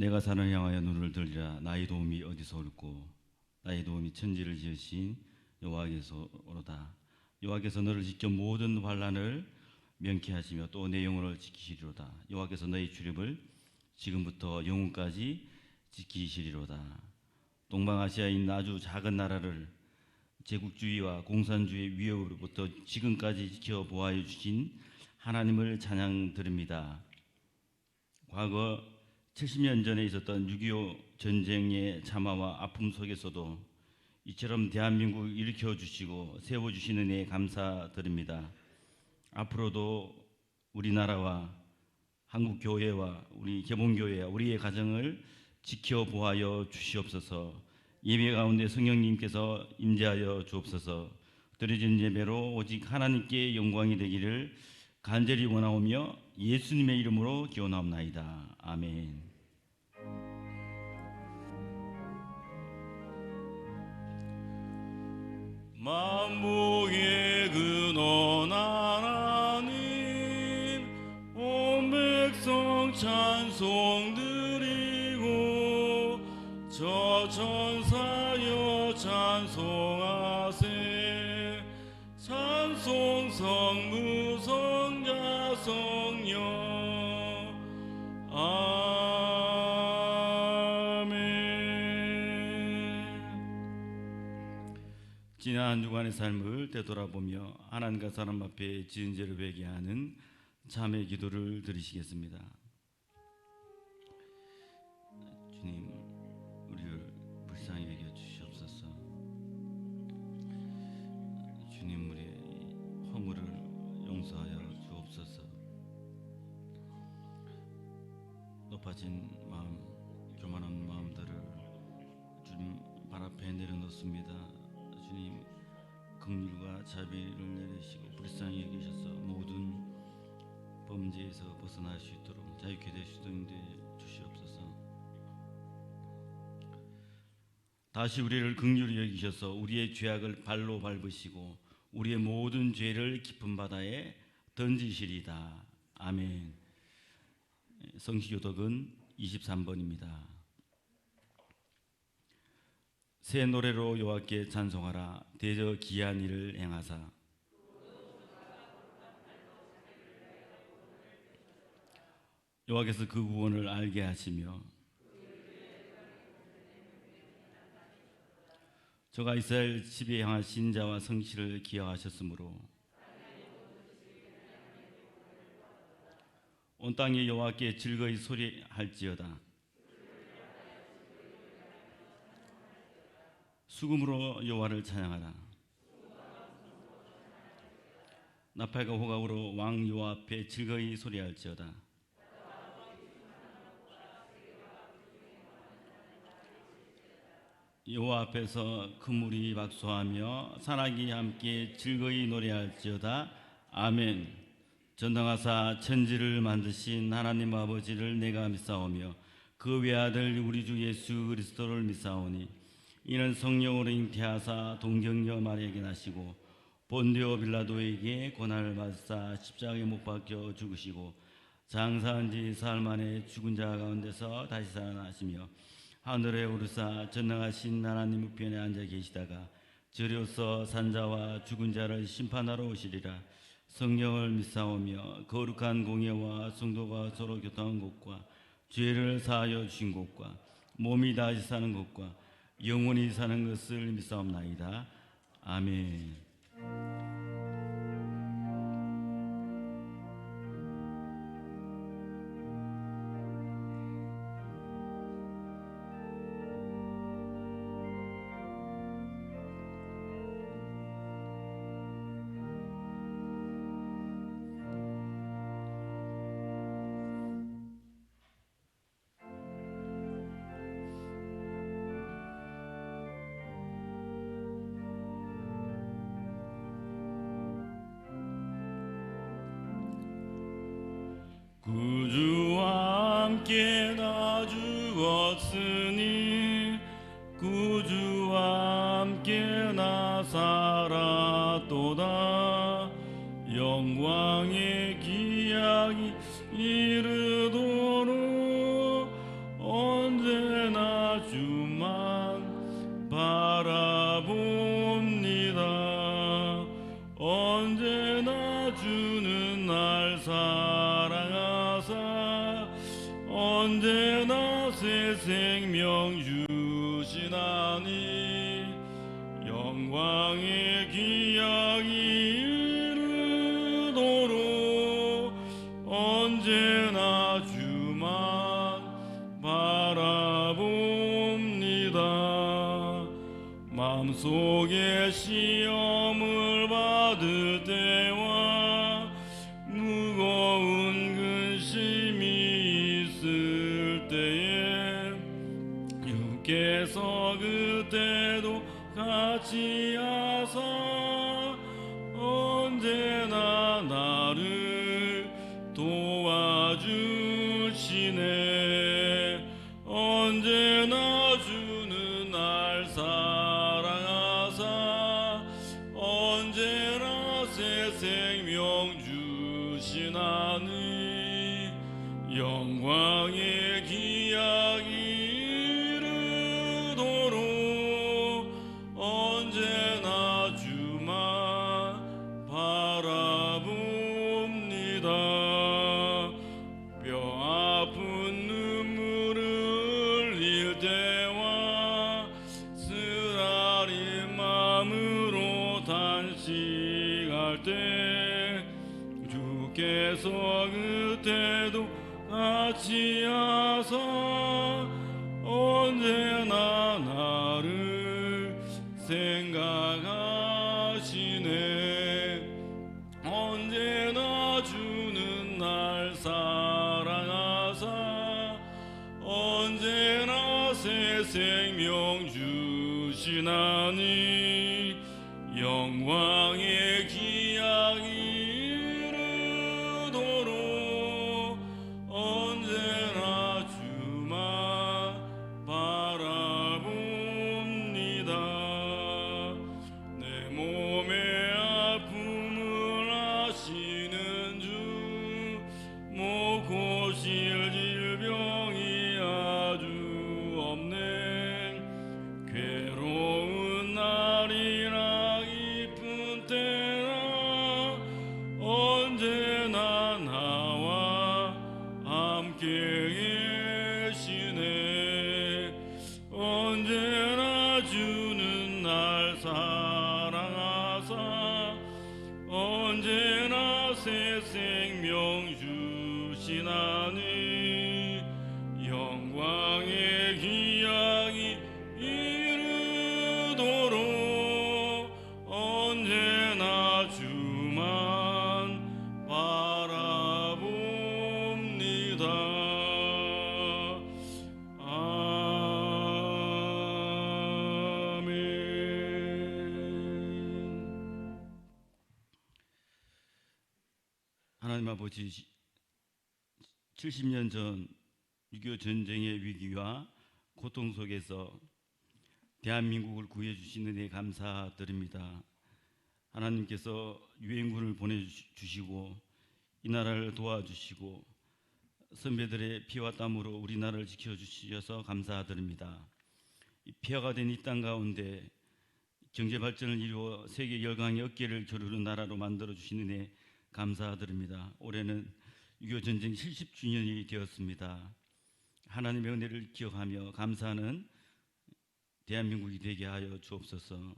내가 산을 향하여 눈을 들리라. 나의 도움이 어디서 올꼬? 나의 도움이 천지를 지으신 여호와께서로다. 여호와께서 너를 지켜 모든 환난을 명쾌하시며 또 내 영혼을 지키시리로다. 여호와께서 너의 출입을 지금부터 영원까지 지키시리로다. 동방아시아에 있는 아주 작은 나라를 제국주의와 공산주의 위협으로부터 지금까지 지켜보아 주신 하나님을 찬양드립니다. 과거 70년 전에 있었던 6.25 전쟁의 참화와 아픔 속에서도 이처럼 대한민국을 일으켜주시고 세워주시는 은혜에 감사드립니다. 앞으로도 우리나라와 한국교회와 우리 개봉교회와 우리의 가정을 지켜보아여 주시옵소서. 예배 가운데 성령님께서 임재하여 주옵소서. 드려진 예배로 오직 하나님께 영광이 되기를 간절히 원하오며 예수님의 이름으로 기원하옵나이다. 아멘. 만복의 근원 하나님, 온 백성 찬송 드리고 저 천사여 찬송하세. 찬송 성부 성자 성령 아멘. 지난 한 주간의 삶을 되돌아보며 하나님과 사람 앞에 지은 죄를 회개하는 참회 기도를 드리시겠습니다. 주님, 우리를 불쌍히 여겨 주시옵소서. 주님, 우리의 허물을 용서하여 주옵소서. 높아진 마음, 교만한 마음들을 주님 발 앞에 내려놓습니다. 주님, 긍휼과 자비를 내리시고 불쌍히 여기셔서 모든 범죄에서 벗어날 수 있도록 자유케 되시도록 주시옵소서. 다시 우리를 긍휼히 여기셔서 우리의 죄악을 발로 밟으시고 우리의 모든 죄를 깊은 바다에 던지시리다. 아멘. 성시교독은 23번입니다. 새 노래로 여호와께 찬송하라. 대저 기이한 일을 행하사. 여호와께서 그 구원을 알게 하시며 저가 이스라엘 집에 향하신 자와 성실을 기억하셨으므로 온 땅에 여호와께 즐거이 소리할지어다. 수금으로 여호와를 찬양하라. 나팔과 호각으로 왕 여호와 앞에 즐거이 소리할지어다. 여호와 앞에서 그물이 박수하며 산악이 함께 즐거이 노래할지어다. 아멘. 전능하사 천지를 만드신 하나님 아버지를 내가 믿사오며 그 외아들 우리 주 예수 그리스도를 믿사오니 이는 성령으로 잉태하사 동정녀 마리아에게 나시고 본디오 빌라도에게 고난을 받으사 십자가에 못 박혀 죽으시고 장사한 지 사흘 만에 죽은 자 가운데서 다시 살아나시며 하늘에 오르사 전능하신 하나님 우편에 앉아 계시다가 저리로서 산자와 죽은 자를 심판하러 오시리라. 성령을 믿사오며 거룩한 공예와 성도가 서로 교통한 곳과 죄를 사하여 주신 곳과 몸이 다시 사는 곳과 영원히 사는 것을 믿사옵나이다. 아멘. 구주와 함께 나 죽었으니 구주와 함께 나 살았도다. 영광의 기약이 이르도록 언제나 주만 바라봅니다. 언제나 주는 날 사랑하사 언제나 새 생명 주시나니 영광의 기약이 이르도록 언제나 주만 바라봅니다. 마음속에 시험을 받을 때와 무거운 근심이 있을 때에 주께서 그때도 같이 하사 언제나 나를 도와주시네. 언제나 주는 날 사랑하사 언제나 새 생명 주시나니 영광의 기약이 이르도록 언제나 주만 바라봅니다. 뼈 아픈 눈물을 흘릴 때와 쓰라린 마음으로 단식할 때 주께서 그때도 같이 하사 언제나 나를 생각하시네. 언제나 주는 날 사랑하사 언제나 새 생명 주시나니 영광의 기약이 이르도록 언제나 주만 바라봅니다. 내 몸의 아픔을 아시는 주 못 고칠 질병이 아주 없네. 괴로운 날이나 기쁜 때나 언제나 나와 함께 계시네. 언제나 주는 날 사랑하사 언제나 새 생명 주시나니 영광의 기약이 이르도록 언제나 주만 바라봅니다. 아멘. 하나님 아버지, 70년 전 6.25 전쟁의 위기와 고통 속에서 대한민국을 구해주신 은혜에 감사드립니다. 하나님께서 유엔군을 보내주시고 이 나라를 도와주시고 선배들의 피와 땀으로 우리나라를 지켜주셔서 감사드립니다. 폐허가 된 이 땅 가운데 경제 발전을 이루어 세계 열강의 어깨를 겨루는 나라로 만들어 주신 은혜 감사드립니다. 올해는 6.25 전쟁 70주년이 되었습니다. 하나님의 은혜를 기억하며 감사하는 대한민국이 되게 하여 주옵소서.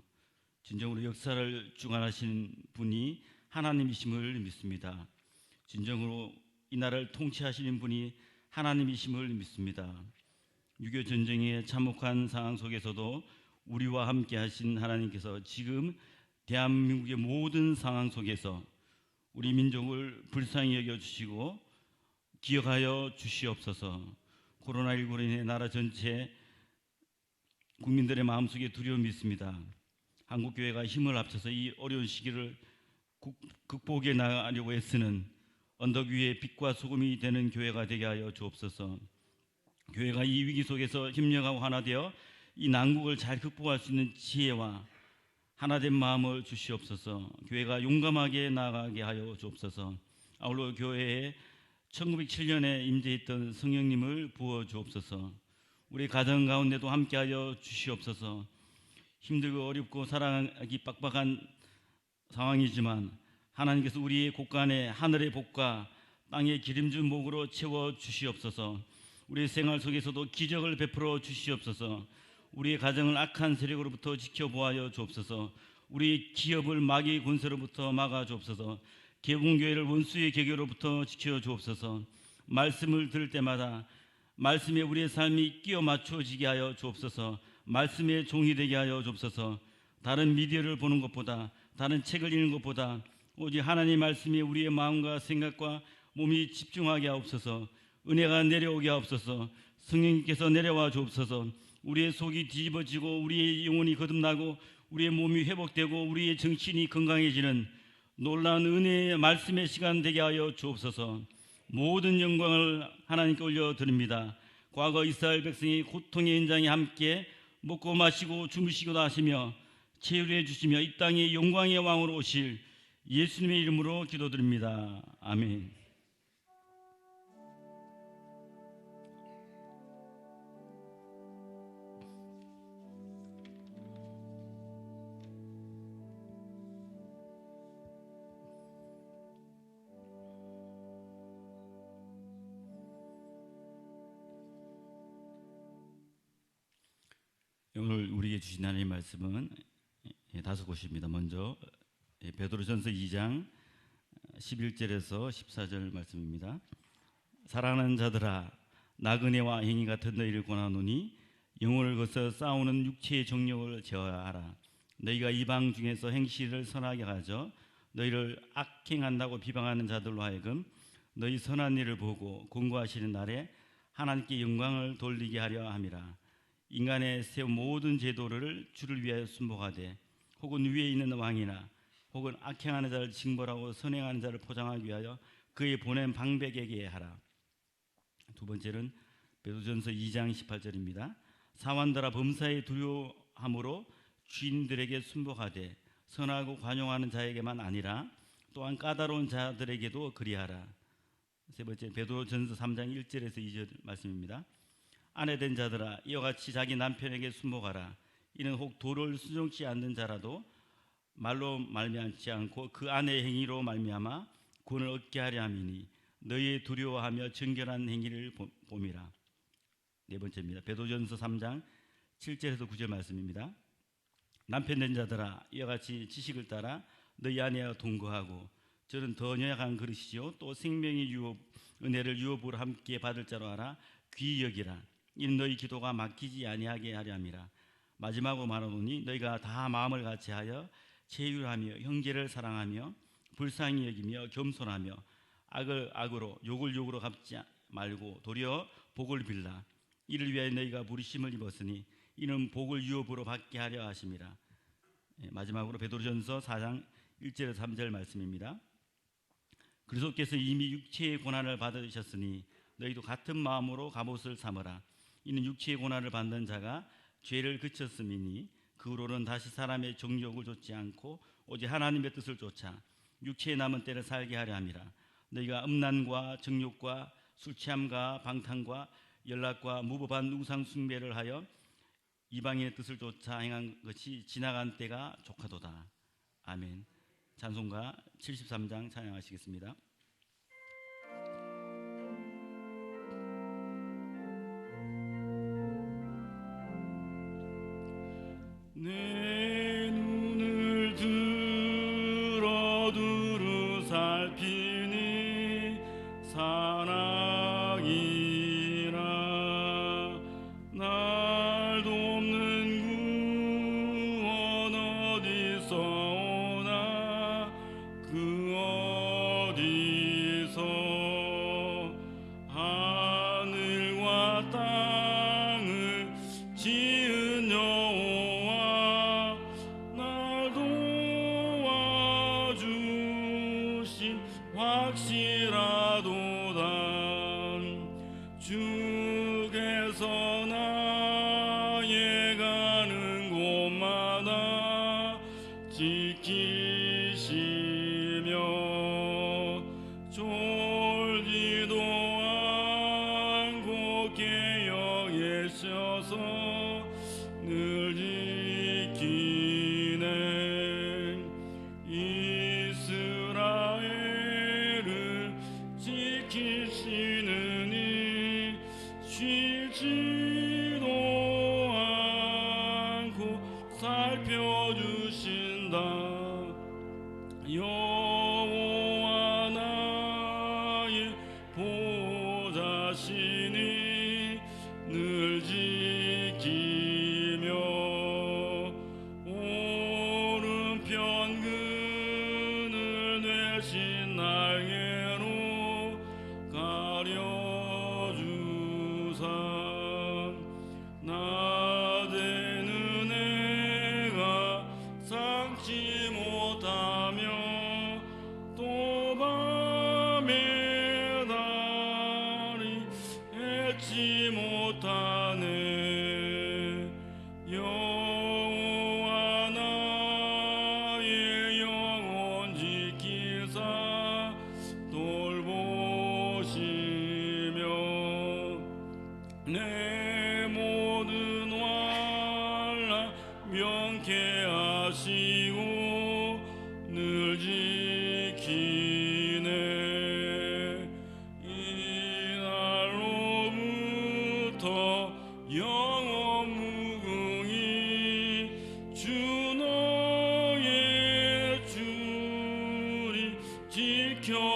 진정으로 역사를 주관하신 분이 하나님이심을 믿습니다. 진정으로 이 나라를 통치하시는 분이 하나님이심을 믿습니다. 6.25 전쟁의 참혹한 상황 속에서도 우리와 함께 하신 하나님께서 지금 대한민국의 모든 상황 속에서 우리 민족을 불쌍히 여겨주시고 기억하여 주시옵소서. 코로나19로 인해 나라 전체 국민들의 마음속에 두려움이 있습니다. 한국교회가 힘을 합쳐서 이 어려운 시기를 극복해 나가려고 애쓰는 언덕 위에 빛과 소금이 되는 교회가 되게 하여 주옵소서. 교회가 이 위기 속에서 협력하고 하나 되어 이 난국을 잘 극복할 수 있는 지혜와 하나된 마음을 주시옵소서. 교회가 용감하게 나아가게 하여 주옵소서. 아울러 교회에 1907년에 임재했던 성령님을 부어 주옵소서. 우리 가정 가운데도 함께하여 주시옵소서. 힘들고 어렵고 살아가기 빡빡한 상황이지만 하나님께서 우리의 곳간에 하늘의 복과 땅의 기름진 복으로 채워 주시옵소서. 우리의 생활 속에서도 기적을 베풀어 주시옵소서. 우리의 가정을 악한 세력으로부터 지켜보아여 주옵소서. 우리 기업을 마귀의 권세로부터 막아 주옵소서. 개공교회를 원수의 계교로부터 지켜 주옵소서. 말씀을 들을 때마다 말씀에 우리의 삶이 끼워 맞춰지게 하여 주옵소서. 말씀의 종이 되게 하여 주옵소서. 다른 미디어를 보는 것보다, 다른 책을 읽는 것보다 오직 하나님의 말씀이 우리의 마음과 생각과 몸이 집중하게 하옵소서. 은혜가 내려오게 하옵소서. 성령님께서 내려와 주옵소서. 우리의 속이 뒤집어지고 우리의 영혼이 거듭나고 우리의 몸이 회복되고 우리의 정신이 건강해지는 놀라운 은혜의 말씀의 시간 되게 하여 주옵소서. 모든 영광을 하나님께 올려드립니다. 과거 이스라엘 백성이 고통의 현장에 함께 먹고 마시고 주무시기도 하시며 치유해 주시며 이 땅의 영광의 왕으로 오실 예수님의 이름으로 기도드립니다. 아멘. 오늘 우리에게 주신 하나님의 말씀은 다섯 곳입니다. 먼저 베드로전서 2장 11절에서 14절 말씀입니다. 사랑하는 자들아, 나그네와 행위 같은 너희를 권하노니 영혼을 거쳐 싸우는 육체의 정욕을 제어하라. 너희가 이방 중에서 행실을 선하게 가져 너희를 악행한다고 비방하는 자들로 하여금 너희 선한 일을 보고 공고하시는 날에 하나님께 영광을 돌리게 하려 함이라. 인간의 세운 모든 제도를 주를 위하여 순복하되 혹은 위에 있는 왕이나 혹은 악행하는 자를 징벌하고 선행하는 자를 포장하기 위하여 그의 보낸 방백에게 하라. 두 번째는 베드로전서 2장 18절입니다. 사환들아, 범사에 두려워함으로 주인들에게 순복하되 선하고 관용하는 자에게만 아니라 또한 까다로운 자들에게도 그리하라. 세 번째 베드로전서 3장 1절에서 2절 말씀입니다. 아내된 자들아, 이와 같이 자기 남편에게 순복하라. 이는 혹 도를 순종치 않는 자라도 말로 말미암지 않고 그 아내의 행위로 말미암아 구원을 얻게 하려 함이니 너희의 두려워하며 정결한 행위를 봄이라. 네 번째입니다. 베드로전서 3장 7절에서 9절 말씀입니다. 남편된 자들아, 이와 같이 지식을 따라 너희 아내와 동거하고 저는 더 연약한 그릇이요 또 생명의 유업 은혜를 유업으로 함께 받을 자로 알아 귀히 여기라. 이는 너희 기도가 막히지 아니하게 하려 함이라. 마지막으로 말하노니 너희가 다 마음을 같이하여 제율하며 형제를 사랑하며 불쌍히 여기며 겸손하며 악을 악으로 욕을 욕으로 갚지 말고 도리어 복을 빌라. 이를 위하여 너희가 부르심을 입었으니 이는 복을 유업으로 받게 하려 하심이라. 마지막으로 베드로전서 4장 1절에서 3절 말씀입니다. 그리스도께서 이미 육체의 고난을 받으셨으니 너희도 같은 마음으로 갑옷을 삼으라. 이는 육체의 고난을 받는 자가 죄를 그쳤음이니 그 후로는 다시 사람의 정욕을 좇지 않고 오직 하나님의 뜻을 쫓아 육체의 남은 때를 살게 하려 함이라. 너희가 음란과 정욕과 술취함과 방탕과 연락과 무법한 우상 숭배를 하여 이방인의 뜻을 쫓아 행한 것이 지나간 때가 족하도다. 아멘. 찬송가 73장 찬양하시겠습니다. 내 눈을 들어 두루 살피니 사랑이라. 날 돕는 구원 어디서 오나. 그 어디서 하늘과 땅을 지은 여호와 날 도와주신 확실하도다. 주께서 나의 가는 곳마다 지키시며 졸지도 않고 깨어 계셔서 늘 지키네. 이스라엘을 지키시느니 쉬지도 않고 살펴주신다. 여호와 나의 보좌시니 늘 지키며 오른편 그늘 되신 날개로 가려주사 낮에는 해가 상치 못하며 또 밤에 달이 해치 못하네. 여호와 나의 영혼 지키사 돌보시며 내 모든 환난 명쾌하시고 늘 지키네. 이날로부터 영원 무궁히 주 너의 주리 지켜주시리.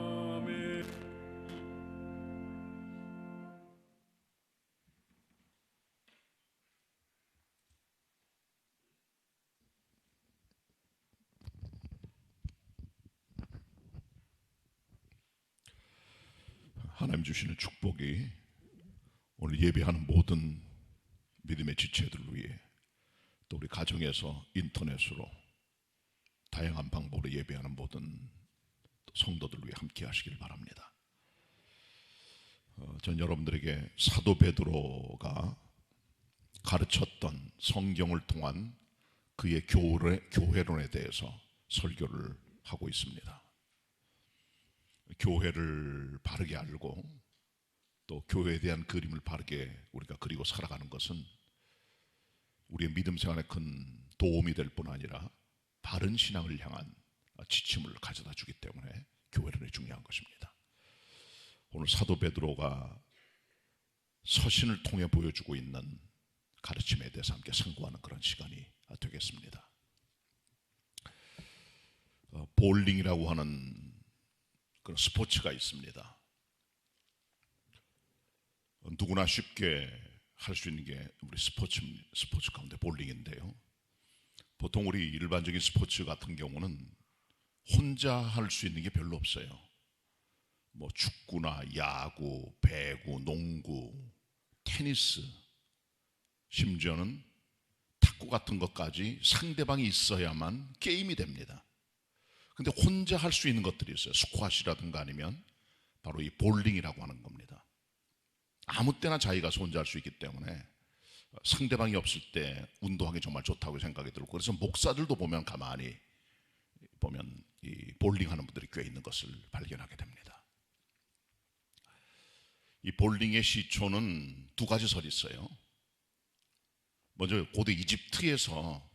아멘. 하나님 주시는 축복이 오늘 예배하는 모든 믿음의 지체들 위해 또 우리 가정에서 인터넷으로 다양한 방법으로 예배하는 모든 성도들 위해 함께 하시길 바랍니다. 전 여러분들에게 사도 베드로가 가르쳤던 성경을 통한 그의 교회론에 대해서 설교를 하고 있습니다. 교회를 바르게 알고 또 교회에 대한 그림을 바르게 우리가 그리고 살아가는 것은 우리의 믿음 생활에 큰 도움이 될 뿐 아니라 바른 신앙을 향한 지침을 가져다 주기 때문에 교회론이 중요한 것입니다. 오늘 사도 베드로가 서신을 통해 보여주고 있는 가르침에 대해서 함께 상고하는 그런 시간이 되겠습니다. 볼링이라고 하는 그런 스포츠가 있습니다. 누구나 쉽게 할 수 있는 게 우리 스포츠 가운데 볼링인데요. 보통 우리 일반적인 스포츠 같은 경우는 혼자 할 수 있는 게 별로 없어요. 뭐 축구나 야구, 배구, 농구, 테니스, 심지어는 탁구 같은 것까지 상대방이 있어야만 게임이 됩니다. 근데 혼자 할 수 있는 것들이 있어요. 스쿼시라든가 아니면 바로 이 볼링이라고 하는 겁니다. 아무 때나 자기가 혼자 할 수 있기 때문에 상대방이 없을 때 운동하기 정말 좋다고 생각이 들고, 그래서 목사들도 보면 가만히 보면 이 볼링하는 분들이 꽤 있는 것을 발견하게 됩니다. 이 볼링의 시초는 두 가지 설이 있어요. 먼저 고대 이집트에서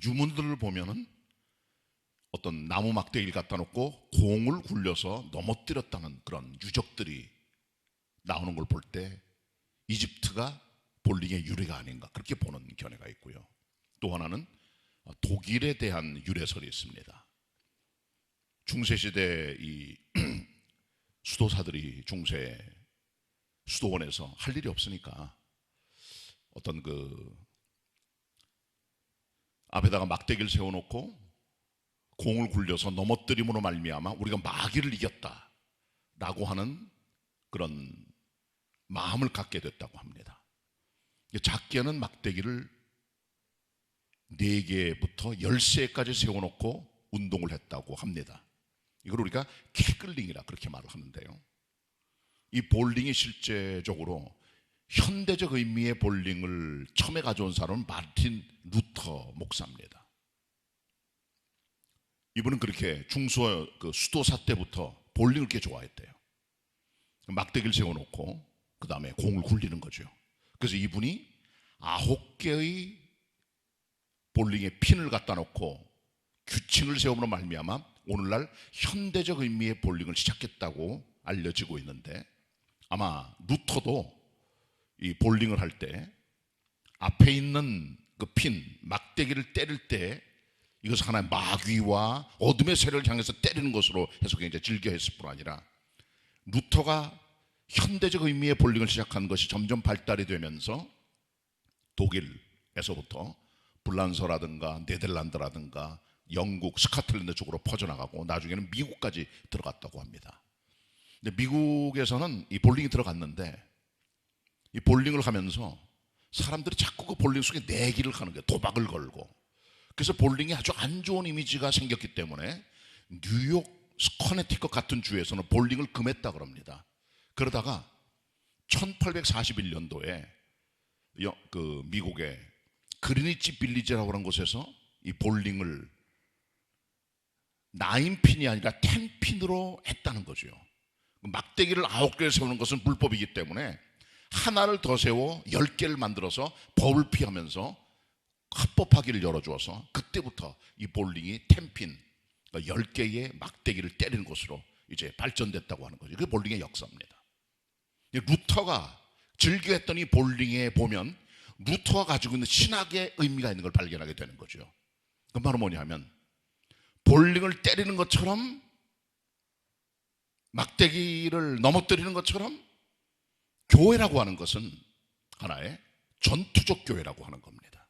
유물들을 보면은 어떤 나무 막대기를 갖다 놓고 공을 굴려서 넘어뜨렸다는 그런 유적들이 나오는 걸 볼 때 이집트가 볼링의 유래가 아닌가 그렇게 보는 견해가 있고요. 또 하나는 독일에 대한 유래설이 있습니다. 중세시대 이 수도사들이 중세 수도원에서 할 일이 없으니까 어떤 그 앞에다가 막대기를 세워놓고 공을 굴려서 넘어뜨림으로 말미암아 우리가 마귀를 이겼다라고 하는 그런 마음을 갖게 됐다고 합니다. 작게는 막대기를 4개부터 13개까지 세워놓고 운동을 했다고 합니다. 이걸 우리가 캐글링이라 그렇게 말을 하는데요. 이 볼링이 실제적으로 현대적 의미의 볼링을 처음에 가져온 사람은 마르틴 루터 목사입니다. 이분은 그렇게 중소 수도사 때부터 볼링을 꽤 좋아했대요. 막대기를 세워놓고 그 다음에 공을 굴리는 거죠. 그래서 이분이 9개의 볼링의 핀을 갖다 놓고 규칙을 세움으로 말미암아 오늘날 현대적 의미의 볼링을 시작했다고 알려지고 있는데, 아마 루터도 이 볼링을 할 때 앞에 있는 그 핀, 막대기를 때릴 때 이것을 하나의 마귀와 어둠의 세력을 향해서 때리는 것으로 해서 굉장히 즐겨 했을 뿐 아니라, 루터가 현대적 의미의 볼링을 시작한 것이 점점 발달이 되면서 독일에서부터 불란서라든가 네덜란드라든가 영국, 스코틀랜드 쪽으로 퍼져나가고 나중에는 미국까지 들어갔다고 합니다. 근데 미국에서는 이 볼링이 들어갔는데, 이 볼링을 하면서 사람들이 자꾸 그 볼링 속에 내기를 하는 거예요. 도박을 걸고. 그래서 볼링이 아주 안 좋은 이미지가 생겼기 때문에 뉴욕, 커네티컷 같은 주에서는 볼링을 금했다 그럽니다. 그러다가 1841년도에 그 미국의 그리니치 빌리지라고 하는 곳에서 이 볼링을 9핀이 아니라 10핀으로 했다는 거죠. 막대기를 9개를 세우는 것은 불법이기 때문에 하나를 더 세워 10개를 만들어서 법을 피하면서 합법화기를 열어주어서 그때부터 이 볼링이 10핀, 10개의 막대기를 때리는 것으로 이제 발전됐다고 하는 거죠. 그게 볼링의 역사입니다. 루터가 즐겨했던 이 볼링에 보면 루터가 가지고 있는 신학의 의미가 있는 걸 발견하게 되는 거죠. 그 말은 뭐냐 하면, 볼링을 때리는 것처럼, 막대기를 넘어뜨리는 것처럼 교회라고 하는 것은 하나의 전투적 교회라고 하는 겁니다.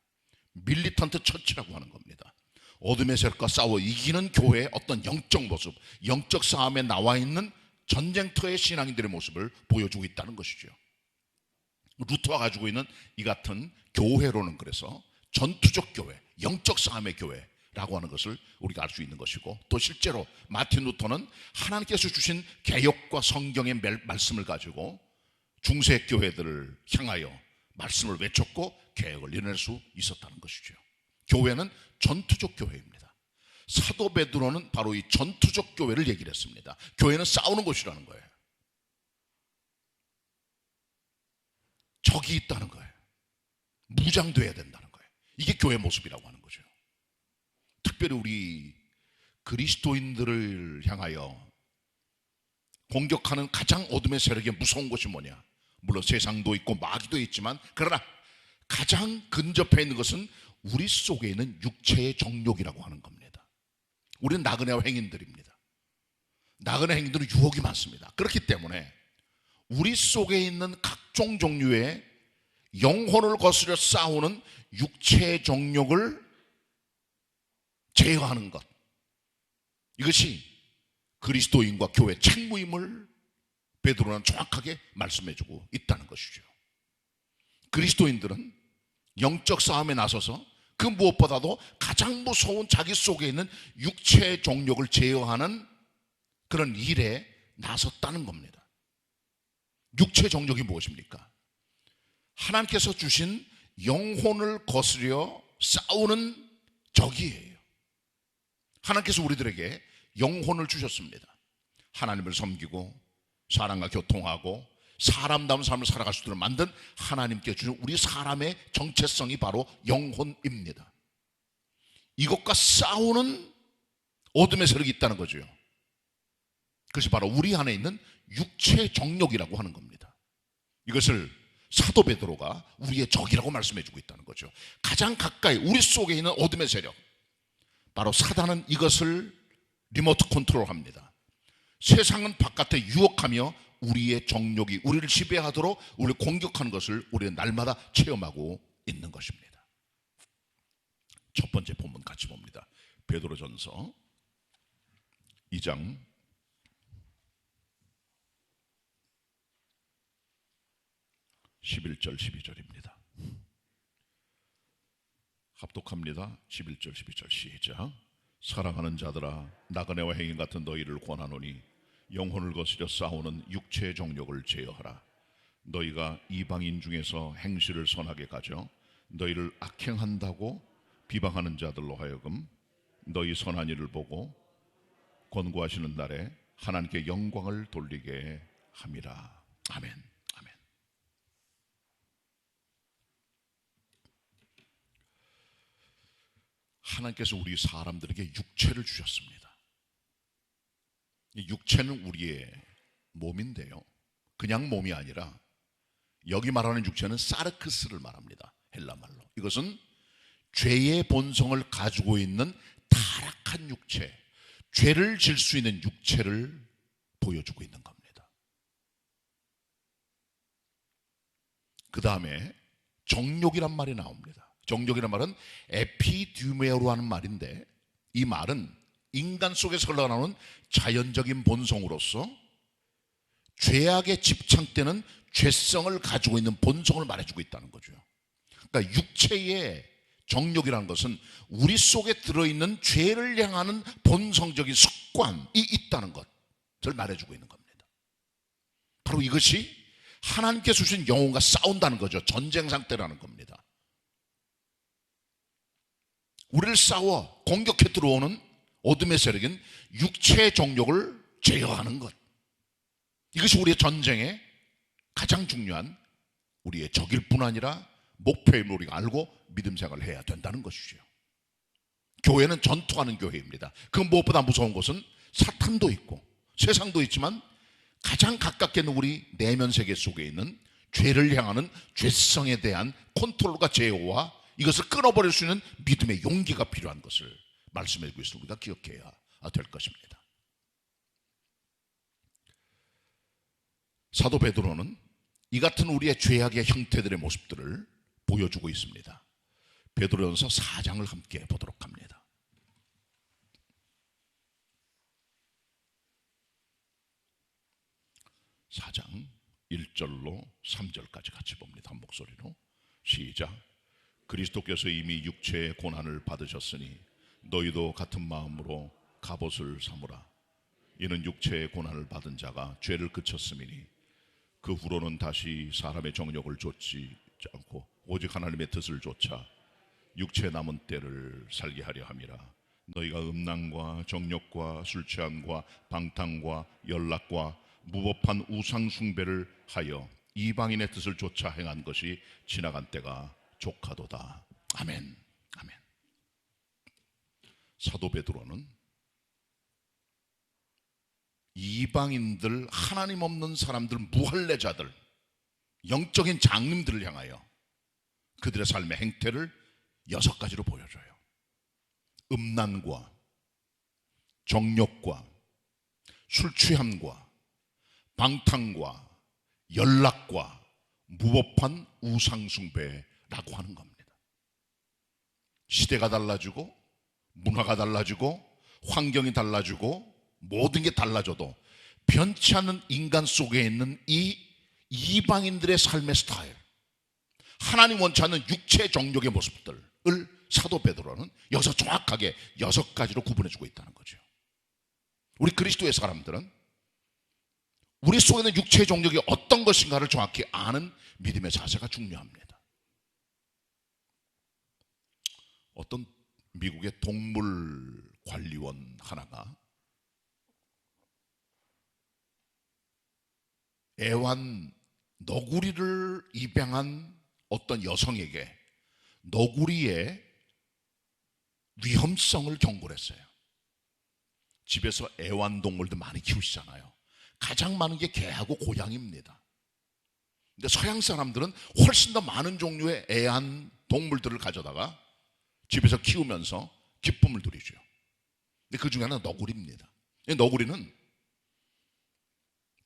밀리턴트 처치라고 하는 겁니다. 어둠의 세력과 싸워 이기는 교회의 어떤 영적 모습, 영적 싸움에 나와 있는 전쟁터의 신앙인들의 모습을 보여주고 있다는 것이죠. 루터가 가지고 있는 이 같은 교회로는 그래서 전투적 교회, 영적 싸움의 교회라고 하는 것을 우리가 알 수 있는 것이고, 또 실제로 마틴 루터는 하나님께서 주신 개혁과 성경의 말씀을 가지고 중세 교회들을 향하여 말씀을 외쳤고 개혁을 이뤄낼 수 있었다는 것이죠. 교회는 전투적 교회입니다. 사도 베드로는 바로 이 전투적 교회를 얘기를 했습니다. 교회는 싸우는 곳이라는 거예요. 적이 있다는 거예요. 무장돼야 된다는 거예요. 이게 교회 모습이라고 하는 거죠. 특별히 우리 그리스도인들을 향하여 공격하는 가장 어둠의 세력의 무서운 것이 뭐냐? 물론 세상도 있고 마귀도 있지만, 그러나 가장 근접해 있는 것은 우리 속에 있는 육체의 정욕이라고 하는 겁니다. 우리는 나그네와 행인들입니다. 나그네 행인들은 유혹이 많습니다. 그렇기 때문에 우리 속에 있는 각종 종류의 영혼을 거스려 싸우는 육체의 정욕을 제어하는 것, 이것이 그리스도인과 교회 책무임을 베드로는 정확하게 말씀해주고 있다는 것이죠. 그리스도인들은 영적 싸움에 나서서 그 무엇보다도 가장 무서운 자기 속에 있는 육체의 정욕을 제어하는 그런 일에 나섰다는 겁니다. 육체의 정욕이 무엇입니까? 하나님께서 주신 영혼을 거스려 싸우는 적이에요. 하나님께서 우리들에게 영혼을 주셨습니다. 하나님을 섬기고 사람과 교통하고 사람다운 삶을 살아갈 수 있도록 만든 하나님께 주신 우리 사람의 정체성이 바로 영혼입니다. 이것과 싸우는 어둠의 세력이 있다는 거죠. 그것이 바로 우리 안에 있는 육체의 정욕이라고 하는 겁니다. 이것을 사도 베드로가 우리의 적이라고 말씀해주고 있다는 거죠. 가장 가까이 우리 속에 있는 어둠의 세력, 바로 사단은 이것을 리모트 컨트롤합니다. 세상은 바깥에 유혹하며 우리의 정욕이 우리를 지배하도록 우리를 공격하는 것을 우리는 날마다 체험하고 있는 것입니다. 첫 번째 본문 같이 봅니다. 베드로전서 2장 11절 12절입니다. 합독합니다. 11절 12절 시작. 사랑하는 자들아, 나그네와 행인 같은 너희를 권하노니 영혼을 거스려 싸우는 육체의 정욕을 제어하라. 너희가 이방인 중에서 행실을 선하게 가져 너희를 악행한다고 비방하는 자들로 하여금 너희 선한 일을 보고 권고하시는 날에 하나님께 영광을 돌리게 함이라. 아멘. 아멘. 하나님께서 우리 사람들에게 육체를 주셨습니다. 이 육체는 우리의 몸인데요, 그냥 몸이 아니라 여기 말하는 육체는 사르크스를 말합니다. 헬라말로. 이것은 죄의 본성을 가지고 있는 타락한 육체, 죄를 질 수 있는 육체를 보여주고 있는 겁니다. 그 다음에 정욕이란 말이 나옵니다. 정욕이란 말은 에피듀메로 하는 말인데, 이 말은 인간 속에서 흘러나오는 자연적인 본성으로서 죄악에 집착되는 죄성을 가지고 있는 본성을 말해주고 있다는 거죠. 그러니까 육체의 정욕이라는 것은 우리 속에 들어있는 죄를 향하는 본성적인 습관이 있다는 것을 말해주고 있는 겁니다. 바로 이것이 하나님께서 주신 영혼과 싸운다는 거죠. 전쟁 상태라는 겁니다. 우리를 싸워 공격해 들어오는 어둠의 세력인 육체의 정욕을 제어하는 것, 이것이 우리의 전쟁의 가장 중요한 우리의 적일 뿐 아니라 목표임을 우리가 알고 믿음 생활을 해야 된다는 것이죠. 교회는 전투하는 교회입니다. 그 무엇보다 무서운 것은 사탄도 있고 세상도 있지만 가장 가깝게 있는 우리 내면 세계 속에 있는 죄를 향하는 죄성에 대한 컨트롤과 제어와 이것을 끊어버릴 수 있는 믿음의 용기가 필요한 것을 말씀해주고 있습니다. 우리가 기억해야 될 것입니다. 사도 베드로는 이 같은 우리의 죄악의 형태들의 모습들을 보여주고 있습니다. 베드로전서 4장을 함께 보도록 합니다. (4장) 1절로 3절까지 같이 봅니다. 한 목소리로 시작. 그리스도께서 이미 육체의 고난을 받으셨으니 너희도 같은 마음으로 갑옷을 삼으라. 이는 육체의 고난을 받은 자가 죄를 그쳤음이니 그 후로는 다시 사람의 정욕을 좇지 않고 오직 하나님의 뜻을 좇아 육체 남은 때를 살게 하려 함이라. 너희가 음란과 정욕과 술취함과 방탕과 연락과 무법한 우상 숭배를 하여 이방인의 뜻을 좇아 행한 것이 지나간 때가 족하도다. 아멘. 아멘. 사도 베드로는 이방인들, 하나님 없는 사람들, 무할례자들, 영적인 장님들을 향하여 그들의 삶의 행태를 6가지로 보여줘요. 음란과 정욕과 술취함과 방탕과 연락과 무법한 우상숭배라고 하는 겁니다. 시대가 달라지고 문화가 달라지고 환경이 달라지고 모든 게 달라져도 변치 않는 인간 속에 있는 이 이방인들의 삶의 스타일, 하나님 원치 않는 육체 정욕의 모습들을 사도 베드로는 여기서 정확하게 6가지로 구분해주고 있다는 거죠. 우리 그리스도의 사람들은 우리 속에 있는 육체의 정욕이 어떤 것인가를 정확히 아는 믿음의 자세가 중요합니다. 어떤 미국의 동물 관리원 하나가 애완 너구리를 입양한 어떤 여성에게 너구리의 위험성을 경고를 했어요. 집에서 애완동물도 많이 키우시잖아요. 가장 많은 게 개하고 고양이입니다. 근데 서양 사람들은 훨씬 더 많은 종류의 애완동물들을 가져다가 집에서 키우면서 기쁨을 누리죠. 근데 그 중에 하나는 너구리입니다. 이 너구리는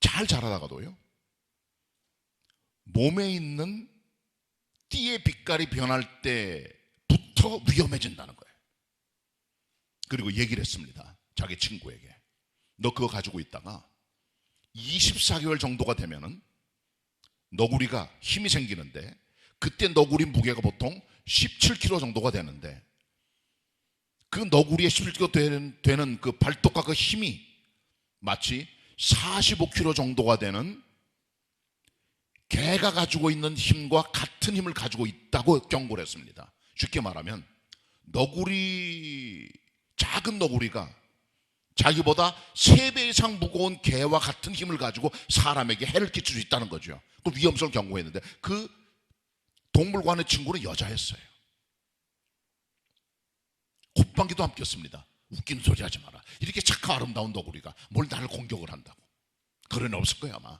잘 자라다가도요, 몸에 있는 띠의 빛깔이 변할 때부터 위험해진다는 거예요. 그리고 얘기를 했습니다. 자기 친구에게. 너 그거 가지고 있다가 24개월 정도가 되면은 너구리가 힘이 생기는데, 그때 너구리 무게가 보통 17kg 정도가 되는데 그 너구리의 17kg 되는 그 발톱과 그 힘이 마치 45kg 정도가 되는 개가 가지고 있는 힘과 같은 힘을 가지고 있다고 경고를 했습니다. 쉽게 말하면 작은 너구리가 자기보다 3배 이상 무거운 개와 같은 힘을 가지고 사람에게 해를 끼칠 수 있다는 거죠. 그 위험성을 경고했는데 그 동물관의 친구는 여자였어요. 콧방귀도 안 꼈습니다. 웃기는 소리 하지 마라. 이렇게 착하고 아름다운 너구리가 뭘 나를 공격을 한다고. 그런 애 없을 거야 아마.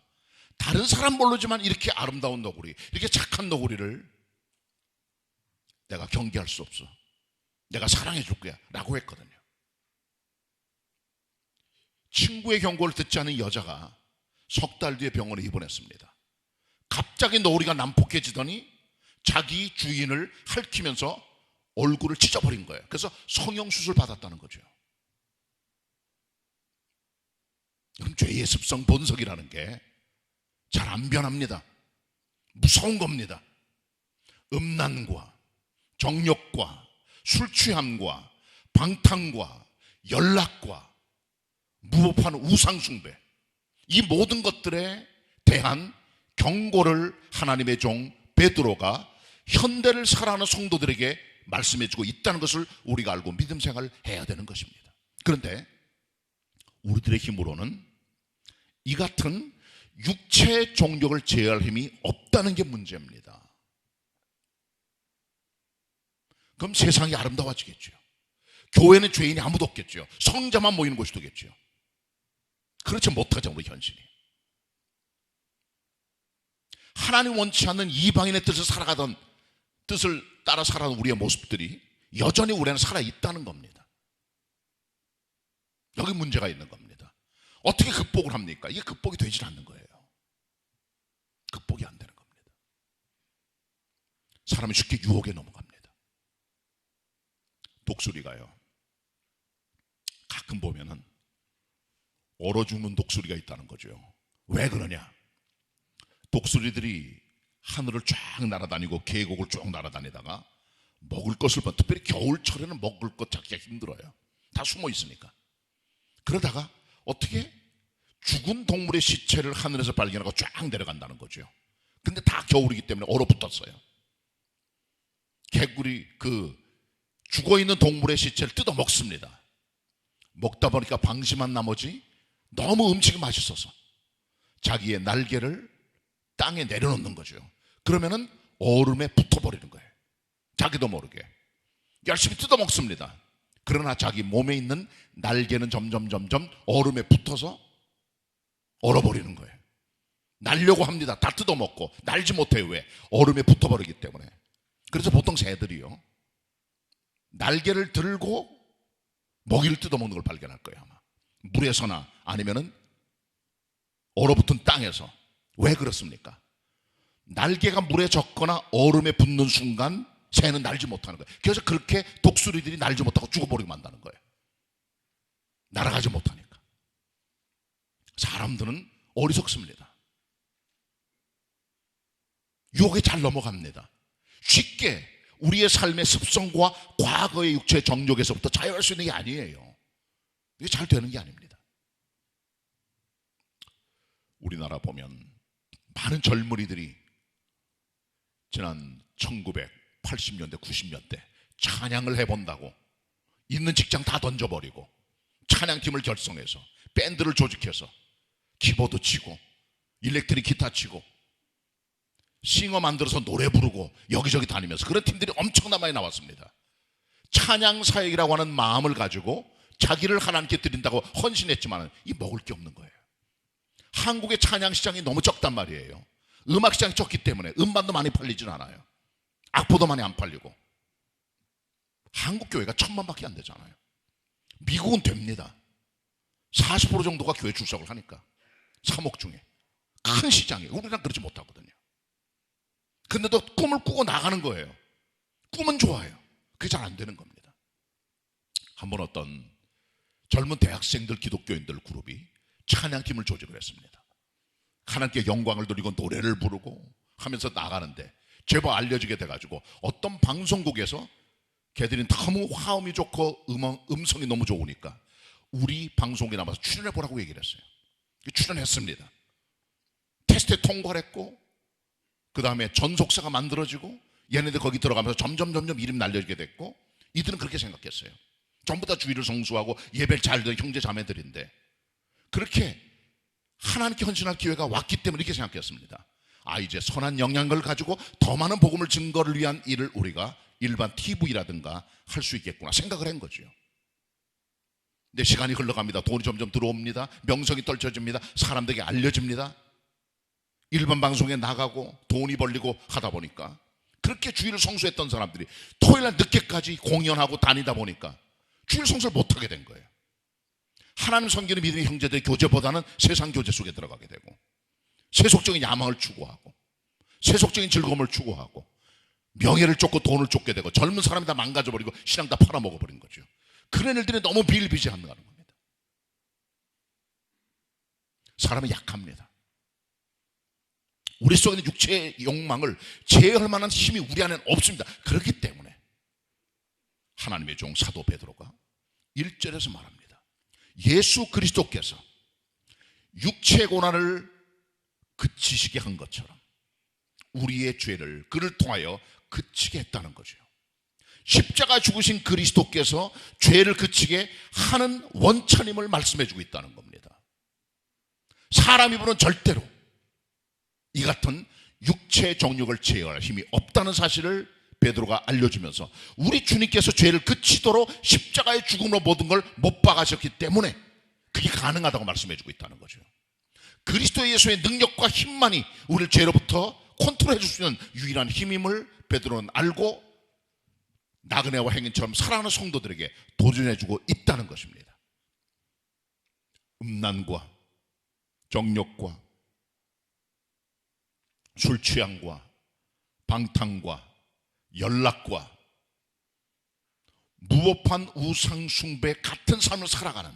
다른 사람 모르지만 이렇게 아름다운 너구리, 이렇게 착한 너구리를 내가 경계할 수 없어. 내가 사랑해 줄 거야 라고 했거든요. 친구의 경고를 듣지 않은 여자가 석 달 뒤에 병원에 입원했습니다. 갑자기 너구리가 난폭해지더니 자기 주인을 핥히면서 얼굴을 찢어버린 거예요. 그래서 성형수술 받았다는 거죠. 그럼 죄의 습성 본성이라는 게 잘 안 변합니다. 무서운 겁니다. 음란과 정욕과 술 취함과 방탕과 연락과 무법한 우상숭배, 이 모든 것들에 대한 경고를 하나님의 종 베드로가 현대를 살아가는 성도들에게 말씀해주고 있다는 것을 우리가 알고 믿음 생활을 해야 되는 것입니다. 그런데 우리들의 힘으로는 이 같은 육체의 종력을 제어할 힘이 없다는 게 문제입니다. 그럼 세상이 아름다워지겠죠. 교회는 죄인이 아무도 없겠죠. 성자만 모이는 곳이 되겠죠. 그렇지 못하죠 우리 현실이. 하나님 원치 않는 이방인의 뜻을 따라 살아가는 우리의 모습들이 여전히 우리는 살아있다는 겁니다. 여기 문제가 있는 겁니다. 어떻게 극복을 합니까? 이게 극복이 되질 않는 거예요. 극복이 안 되는 겁니다. 사람이 쉽게 유혹에 넘어갑니다. 독수리가요, 가끔 보면은 얼어 죽는 독수리가 있다는 거죠. 왜 그러냐? 독수리들이 하늘을 쫙 날아다니고 계곡을 쭉 날아다니다가 먹을 것을 봐. 특별히 겨울철에는 먹을 것 찾기가 힘들어요. 다 숨어 있으니까. 그러다가 어떻게 죽은 동물의 시체를 하늘에서 발견하고 쫙 내려간다는 거죠. 근데 다 겨울이기 때문에 얼어붙었어요. 개구리 죽어있는 동물의 시체를 뜯어 먹습니다. 먹다 보니까 방심한 나머지 너무 음식이 맛있어서 자기의 날개를 땅에 내려놓는 거죠. 그러면은 얼음에 붙어버리는 거예요. 자기도 모르게 열심히 뜯어 먹습니다. 그러나 자기 몸에 있는 날개는 점점 얼음에 붙어서 얼어버리는 거예요. 날려고 합니다. 다 뜯어 먹고 날지 못해요. 왜? 얼음에 붙어버리기 때문에. 그래서 보통 새들이요, 날개를 들고 먹이를 뜯어 먹는 걸 발견할 거예요 아마. 물에서나 아니면은 얼어붙은 땅에서. 왜 그렇습니까? 날개가 물에 젖거나 얼음에 붙는 순간 새는 날지 못하는 거예요. 그래서 그렇게 독수리들이 날지 못하고 죽어버리고 만다는 거예요. 날아가지 못하니까. 사람들은 어리석습니다. 유혹에 잘 넘어갑니다. 쉽게 우리의 삶의 습성과 과거의 육체의 정욕에서부터 자유할 수 있는 게 아니에요. 이게 잘 되는 게 아닙니다. 우리나라 보면 많은 젊은이들이 지난 1980년대 90년대 찬양을 해본다고 있는 직장 다 던져버리고 찬양팀을 결성해서 밴드를 조직해서 키보드 치고 일렉트릭 기타 치고 싱어 만들어서 노래 부르고 여기저기 다니면서 그런 팀들이 엄청나 많이 나왔습니다. 찬양 사역이라고 하는 마음을 가지고 자기를 하나님께 드린다고 헌신했지만 이 먹을 게 없는 거예요. 한국의 찬양 시장이 너무 적단 말이에요. 음악 시장이 적기 때문에 음반도 많이 팔리진 않아요. 악보도 많이 안 팔리고. 한국 교회가 1000만밖에 안 되잖아요. 미국은 됩니다. 40% 정도가 교회 출석을 하니까 3억 중에 큰 시장이에요. 우리는 그러지 못하거든요. 근데도 꿈을 꾸고 나가는 거예요. 꿈은 좋아요. 그게 잘 안 되는 겁니다. 한번 어떤 젊은 대학생들 기독교인들 그룹이 찬양팀을 조직을 했습니다. 하나님께 영광을 돌리고 노래를 부르고 하면서 나가는데 제법 알려지게 돼가지고 어떤 방송국에서 걔들이 너무 화음이 좋고 음성이 너무 좋으니까 우리 방송국에 나와서 출연해보라고 얘기를 했어요. 출연했습니다. 테스트에 통과를 했고 그 다음에 전속사가 만들어지고 얘네들 거기 들어가면서 점점 이름 날려지게 됐고, 이들은 그렇게 생각했어요. 전부 다 주의를 성수하고 예배를 잘 드는 형제 자매들인데 그렇게 하나님께 헌신할 기회가 왔기 때문에 이렇게 생각했습니다. 이제 선한 영향을 가지고 더 많은 복음을 증거를 위한 일을 우리가 일반 TV라든가 할 수 있겠구나 생각을 한 거죠. 근데 시간이 흘러갑니다. 돈이 점점 들어옵니다. 명성이 떨쳐집니다. 사람들에게 알려집니다. 일반 방송에 나가고 돈이 벌리고 하다 보니까 그렇게 주일을 성수했던 사람들이 토요일날 늦게까지 공연하고 다니다 보니까 주일 성수를 못하게 된 거예요. 하나님 섬기는 믿음의 형제들의 교제보다는 세상 교제 속에 들어가게 되고 세속적인 야망을 추구하고 세속적인 즐거움을 추구하고 명예를 쫓고 돈을 쫓게 되고 젊은 사람이 다 망가져버리고 신앙 다 팔아먹어버린 거죠. 그런 일들이 너무 비일비재하는 겁니다. 사람은 약합니다. 우리 속에 있는 육체의 욕망을 제어할 만한 힘이 우리 안에는 없습니다. 그렇기 때문에 하나님의 종 사도 베드로가 1절에서 말합니다. 예수 그리스도께서 육체의 고난을 그치시게 한 것처럼 우리의 죄를 그를 통하여 그치게 했다는 거죠. 십자가 죽으신 그리스도께서 죄를 그치게 하는 원천임을 말씀해주고 있다는 겁니다. 사람이 보는 절대로 이 같은 육체의 정욕을 제어할 힘이 없다는 사실을 베드로가 알려주면서 우리 주님께서 죄를 그치도록 십자가의 죽음으로 모든 걸 못 박으셨기 때문에 그게 가능하다고 말씀해주고 있다는 거죠. 그리스도 예수의 능력과 힘만이 우리를 죄로부터 컨트롤해 줄 수 있는 유일한 힘임을 베드로는 알고 나그네와 행인처럼 사랑하는 성도들에게 도전해주고 있다는 것입니다. 음란과 정욕과 술 취향과 방탕과 연락과 무법한 우상 숭배 같은 삶을 살아가는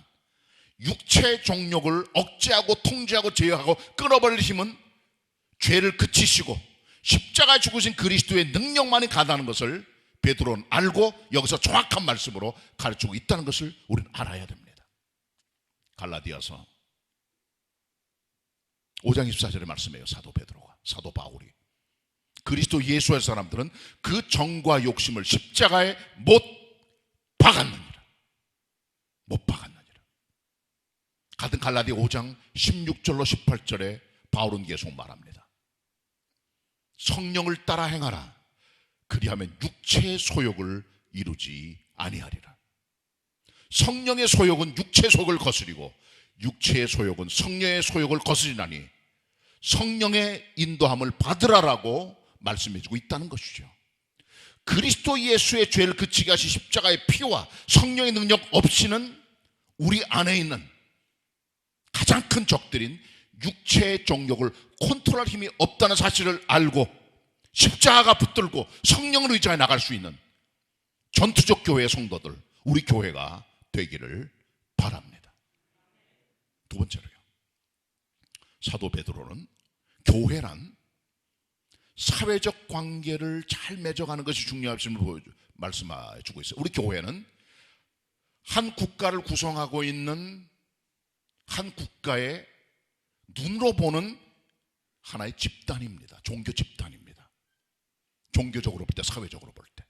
육체의 정욕을 억제하고 통제하고 제어하고 끊어버릴 힘은 죄를 그치시고 십자가에 죽으신 그리스도의 능력만이 가다는 것을 베드로는 알고 여기서 정확한 말씀으로 가르치고 있다는 것을 우리는 알아야 됩니다. 갈라디아서 5장 24절에 말씀해요. 사도 베드로가, 사도 바울이 그리스도 예수의 사람들은 그 정과 욕심을 십자가에 못 박았느니라. 못 박았느니라. 같은 갈라디아 5장 16절로 18절에 바울은 계속 말합니다. 성령을 따라 행하라. 그리하면 육체의 소욕을 이루지 아니하리라. 성령의 소욕은 육체의 소욕을 거스리고 육체의 소욕은 성령의 소욕을 거스리나니 성령의 인도함을 받으라라고 말씀해주고 있다는 것이죠. 그리스도 예수의 죄를 그치게 하신 십자가의 피와 성령의 능력 없이는 우리 안에 있는 가장 큰 적들인 육체의 정욕을 컨트롤할 힘이 없다는 사실을 알고 십자가가 붙들고 성령을 의지해 나갈 수 있는 전투적 교회의 성도들, 우리 교회가 되기를 바랍니다. 두 번째로요, 사도 베드로는 교회란 사회적 관계를 잘 맺어가는 것이 중요함을 말씀해주고 있어요. 우리 교회는 한 국가를 구성하고 있는 한 국가의 눈으로 보는 하나의 집단입니다. 종교 집단입니다. 종교적으로 볼 때, 사회적으로 볼 때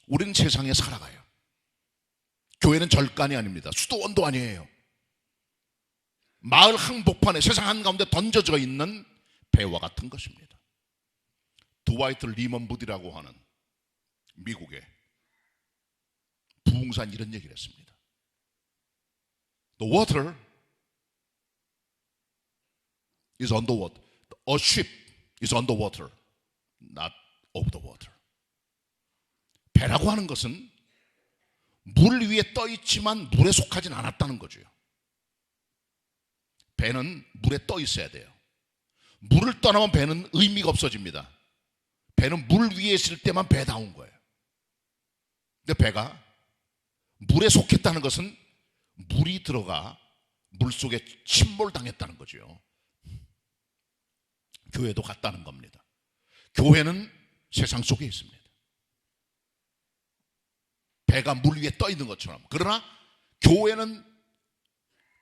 우리는 세상에 살아가요. 교회는 절간이 아닙니다. 수도원도 아니에요. 마을 한복판에 세상 한가운데 던져져 있는 배와 같은 것입니다. 드와이트 리먼부디라고 하는 미국의 부흥사는 이런 얘기를 했습니다. The water is on the water. A ship is on the water, not over the water. 배라고 하는 것은 물 위에 떠 있지만 물에 속하진 않았다는 거죠. 배는 물에 떠 있어야 돼요. 물을 떠나면 배는 의미가 없어집니다. 배는 물 위에 있을 때만 배다운 거예요. 근데 배가 물에 속했다는 것은 물이 들어가 물 속에 침몰당했다는 거죠. 교회도 같다는 겁니다. 교회는 세상 속에 있습니다. 배가 물 위에 떠 있는 것처럼. 그러나 교회는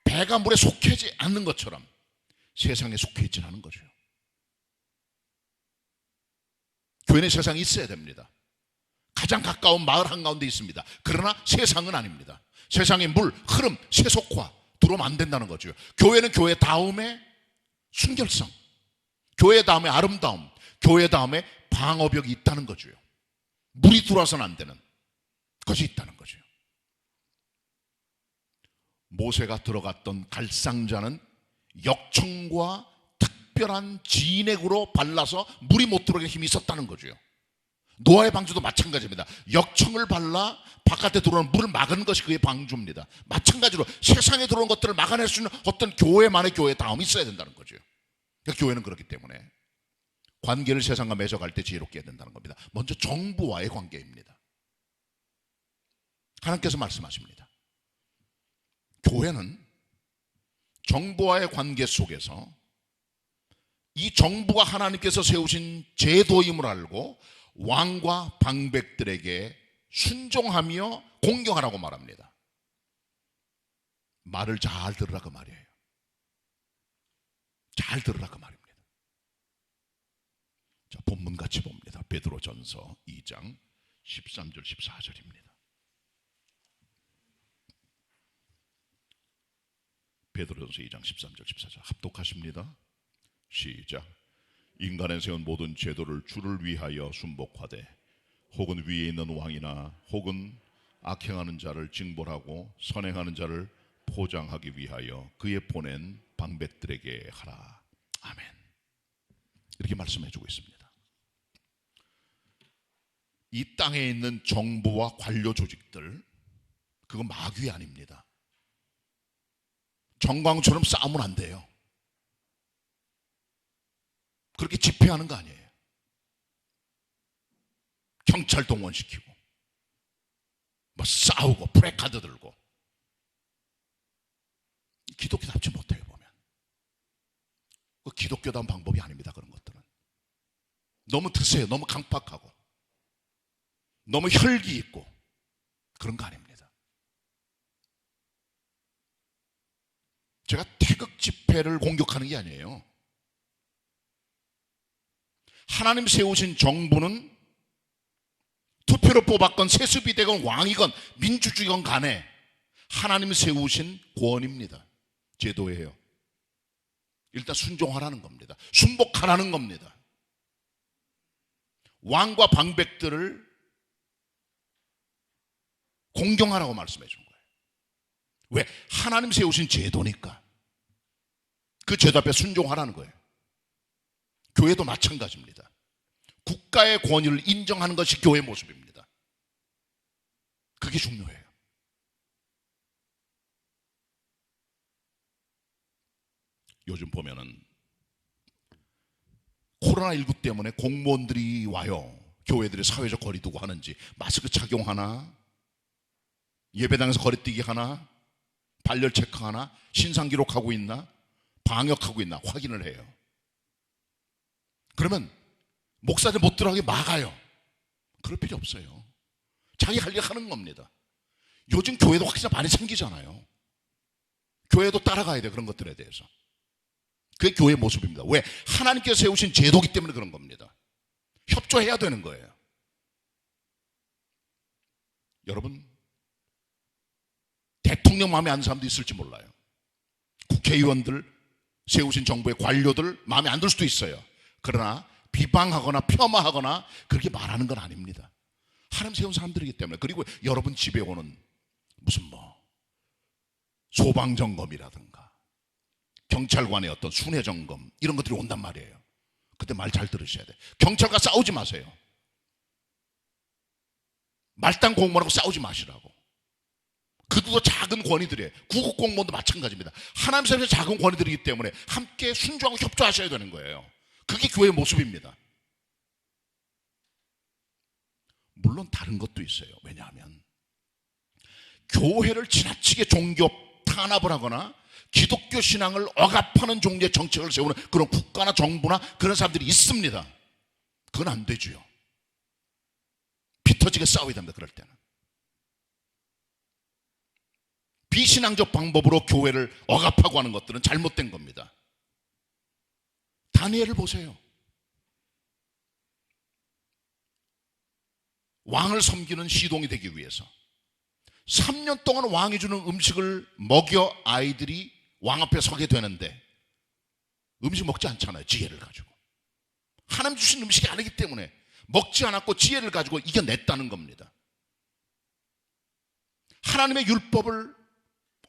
배가 물에 속하지 않는 것처럼 세상에 속해 있지 않은 거죠. 교회는 세상에 있어야 됩니다. 가장 가까운 마을 한가운데 있습니다. 그러나 세상은 아닙니다. 세상의 물, 흐름, 세속화 들어오면 안 된다는 거죠. 교회는 교회 다음에 순결성, 교회 다음에 아름다움, 교회 다음에 방어벽이 있다는 거죠. 물이 들어와서는 안 되는 것이 있다는 거죠. 모세가 들어갔던 갈상자는 역청과 특별한 진액으로 발라서 물이 못 들어오게 힘이 있었다는 거죠. 노아의 방주도 마찬가지입니다. 역청을 발라 바깥에 들어오는 물을 막은 것이 그의 방주입니다. 마찬가지로 세상에 들어오는 것들을 막아낼 수 있는 어떤 교회만의 교회 다음이 있어야 된다는 거죠. 그러니까 교회는 그렇기 때문에 관계를 세상과 맺어갈 때 지혜롭게 해야 된다는 겁니다. 먼저 정부와의 관계입니다. 하나님께서 말씀하십니다. 교회는 정부와의 관계 속에서 이 정부가 하나님께서 세우신 제도임을 알고 왕과 방백들에게 순종하며 공경하라고 말합니다. 말을 잘 들으라 그 말이에요. 잘 들으라 그 말입니다. 자, 본문 같이 봅니다. 베드로전서 2장 13절 14절입니다. 베드로전서 2장 13절 14절 합독하십니다. 시작. 인간에 세운 모든 제도를 주를 위하여 순복하되 혹은 위에 있는 왕이나 혹은 악행하는 자를 징벌하고 선행하는 자를 포장하기 위하여 그의 보낸 방백들에게 하라. 아멘. 이렇게 말씀해 주고 있습니다. 이 땅에 있는 정부와 관료 조직들, 그건 마귀 아닙니다. 정광처럼 싸우면 안 돼요. 그렇게 집회하는 거 아니에요. 경찰 동원시키고 뭐 싸우고 프레카드 들고. 기독교답지 못해요. 보면 그 기독교다운 방법이 아닙니다. 그런 것들은 너무 드세요. 너무 강팍하고 너무 혈기 있고 그런 거 아닙니다. 제가 태극 집회를 공격하는 게 아니에요. 하나님 세우신 정부는 투표로 뽑았건 세습이 되건 왕이건 민주주의건 간에 하나님 세우신 권위입니다. 제도예요. 일단 순종하라는 겁니다. 순복하라는 겁니다. 왕과 방백들을 공경하라고 말씀해 준 거예요. 왜? 하나님 세우신 제도니까. 그 제도 앞에 순종하라는 거예요. 교회도 마찬가지입니다. 국가의 권위를 인정하는 것이 교회의 모습입니다. 그게 중요해요. 요즘 보면은 코로나19 때문에 공무원들이 와요. 교회들이 사회적 거리 두고 하는지 마스크 착용하나, 예배당에서 거리뛰기 하나, 발열 체크하나, 신상 기록하고 있나, 방역하고 있나 확인을 해요. 그러면 목사들 못 들어가게 막아요. 그럴 필요 없어요. 자기 할 일 하는 겁니다. 요즘 교회도 확실히 많이 생기잖아요. 교회도 따라가야 돼. 그런 것들에 대해서. 그게 교회의 모습입니다. 왜? 하나님께서 세우신 제도기 때문에 그런 겁니다. 협조해야 되는 거예요. 여러분, 대통령 마음에 안 드는 사람도 있을지 몰라요. 국회의원들, 세우신 정부의 관료들 마음에 안 들 수도 있어요. 그러나 비방하거나 폄하하거나 그렇게 말하는 건 아닙니다. 하나님 세운 사람들이기 때문에. 그리고 여러분 집에 오는 무슨 소방점검이라든가 경찰관의 어떤 순회점검 이런 것들이 온단 말이에요. 그때 말 잘 들으셔야 돼요. 경찰과 싸우지 마세요. 말단 공무원하고 싸우지 마시라고. 그들도 작은 권위들이에요. 구급 공무원도 마찬가지입니다. 하나님 세우신 작은 권위들이기 때문에 함께 순종하고 협조하셔야 되는 거예요. 그게 교회의 모습입니다. 물론 다른 것도 있어요. 왜냐하면 교회를 지나치게 종교 탄압을 하거나 기독교 신앙을 억압하는 종류의 정책을 세우는 그런 국가나 정부나 그런 사람들이 있습니다. 그건 안 되지요. 피 터지게 싸워야 됩니다. 그럴 때는 비신앙적 방법으로 교회를 억압하고 하는 것들은 잘못된 겁니다. 다니엘을 보세요. 왕을 섬기는 시동이 되기 위해서 3년 동안 왕이 주는 음식을 먹여 아이들이 왕 앞에 서게 되는데 음식 먹지 않잖아요. 지혜를 가지고. 하나님 주신 음식이 아니기 때문에 먹지 않았고 지혜를 가지고 이겨냈다는 겁니다. 하나님의 율법을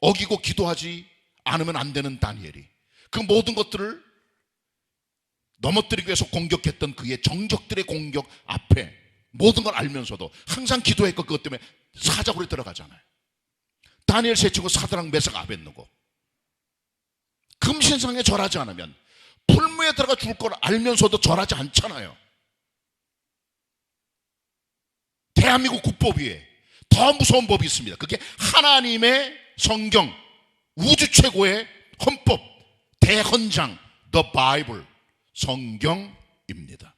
어기고 기도하지 않으면 안 되는 다니엘이 그 모든 것들을 넘어뜨리기 위해서 공격했던 그의 정적들의 공격 앞에 모든 걸 알면서도 항상 기도했고 그것 때문에 사자굴에 들어가잖아요. 다니엘 셋째고 사드락 메삭 아벳느고 금신상에 절하지 않으면 풀무에 들어가 죽을 걸 알면서도 절하지 않잖아요. 대한민국 국법 위에 더 무서운 법이 있습니다. 그게 하나님의 성경, 우주 최고의 헌법, 대헌장, The Bible, 성경입니다.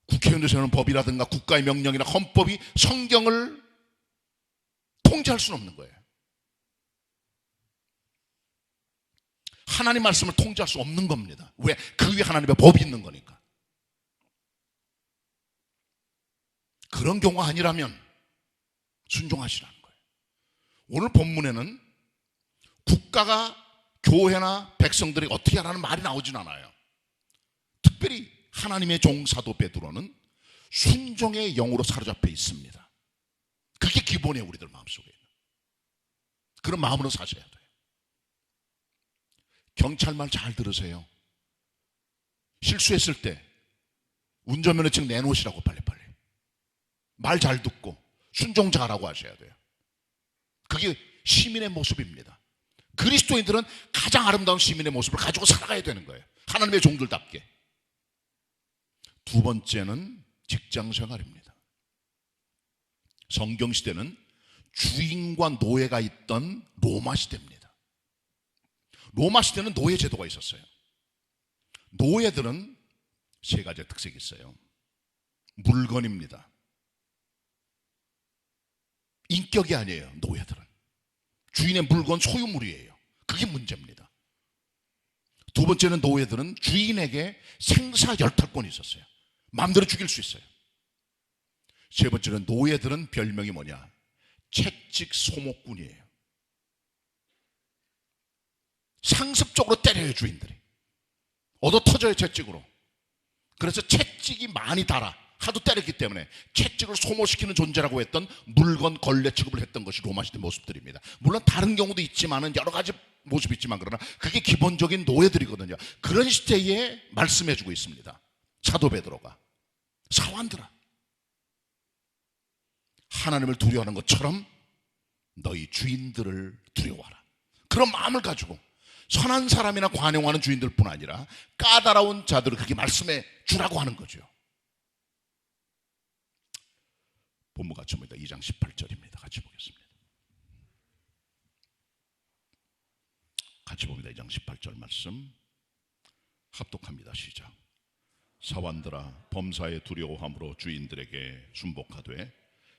국회의원들 세우는 법이라든가 국가의 명령이나 헌법이 성경을 통제할 수는 없는 거예요. 하나님 말씀을 통제할 수 없는 겁니다. 왜? 그 위에 하나님의 법이 있는 거니까. 그런 경우가 아니라면 순종하시라는 거예요. 오늘 본문에는 국가가 교회나 백성들이 어떻게 하라는 말이 나오진 않아요. 특별히 하나님의 종 사도 베드로는 순종의 영으로 사로잡혀 있습니다. 그게 기본이에요. 우리들 마음속에 있는. 그런 마음으로 사셔야 돼요. 경찰 말 잘 들으세요. 실수했을 때 운전면허증 내놓으시라고 빨리빨리. 말 잘 듣고 순종 잘하고 하셔야 돼요. 그게 시민의 모습입니다. 그리스도인들은 가장 아름다운 시민의 모습을 가지고 살아가야 되는 거예요. 하나님의 종들답게. 두 번째는 직장생활입니다. 성경시대는 주인과 노예가 있던 로마시대입니다. 로마시대는 노예제도가 있었어요. 노예들은 세 가지 특색이 있어요. 물건입니다. 인격이 아니에요. 노예들은 주인의 물건, 소유물이에요. 그게 문제입니다. 두 번째는 노예들은 주인에게 생사열탈권이 있었어요. 마음대로 죽일 수 있어요. 세 번째는 노예들은 별명이 뭐냐? 채찍 소목꾼이에요. 상습적으로 때려요. 주인들이 얻어 터져요. 채찍으로. 그래서 채찍이 많이 달아 하도 때렸기 때문에 채찍을 소모시키는 존재라고 했던 물건 걸레 취급을 했던 것이 로마시대 모습들입니다. 물론 다른 경우도 있지만은 여러 가지 모습이 있지만 그러나 그게 기본적인 노예들이거든요. 그런 시대에 말씀해주고 있습니다. 사도 베드로가 사완들아, 하나님을 두려워하는 것처럼 너희 주인들을 두려워하라. 그런 마음을 가지고 선한 사람이나 관용하는 주인들뿐 아니라 까다로운 자들을 그렇게 말씀해 주라고 하는 거죠. 본문 같이 봅니다. 2장 18절입니다. 같이 보겠습니다. 같이 봅니다. 2장 18절 말씀 합독합니다. 시작. 사완들아, 범사에 두려워함으로 주인들에게 순복하되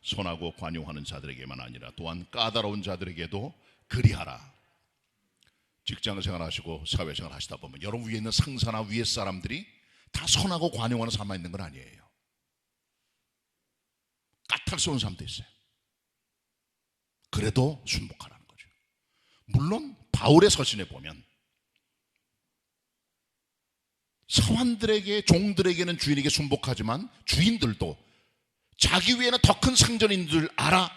선하고 관용하는 자들에게만 아니라 또한 까다로운 자들에게도 그리하라. 직장 생활하시고 사회생활 하시다 보면 여러분 위에 있는 상사나 위에 사람들이 다 선하고 관용하는 사람만 있는 건 아니에요. 까탈스러운 사람도 있어요. 그래도 순복하라는 거죠. 물론 바울의 서신에 보면 사환들에게, 종들에게는 주인에게 순복하지만 주인들도 자기 위에는 더 큰 상전인 줄 알아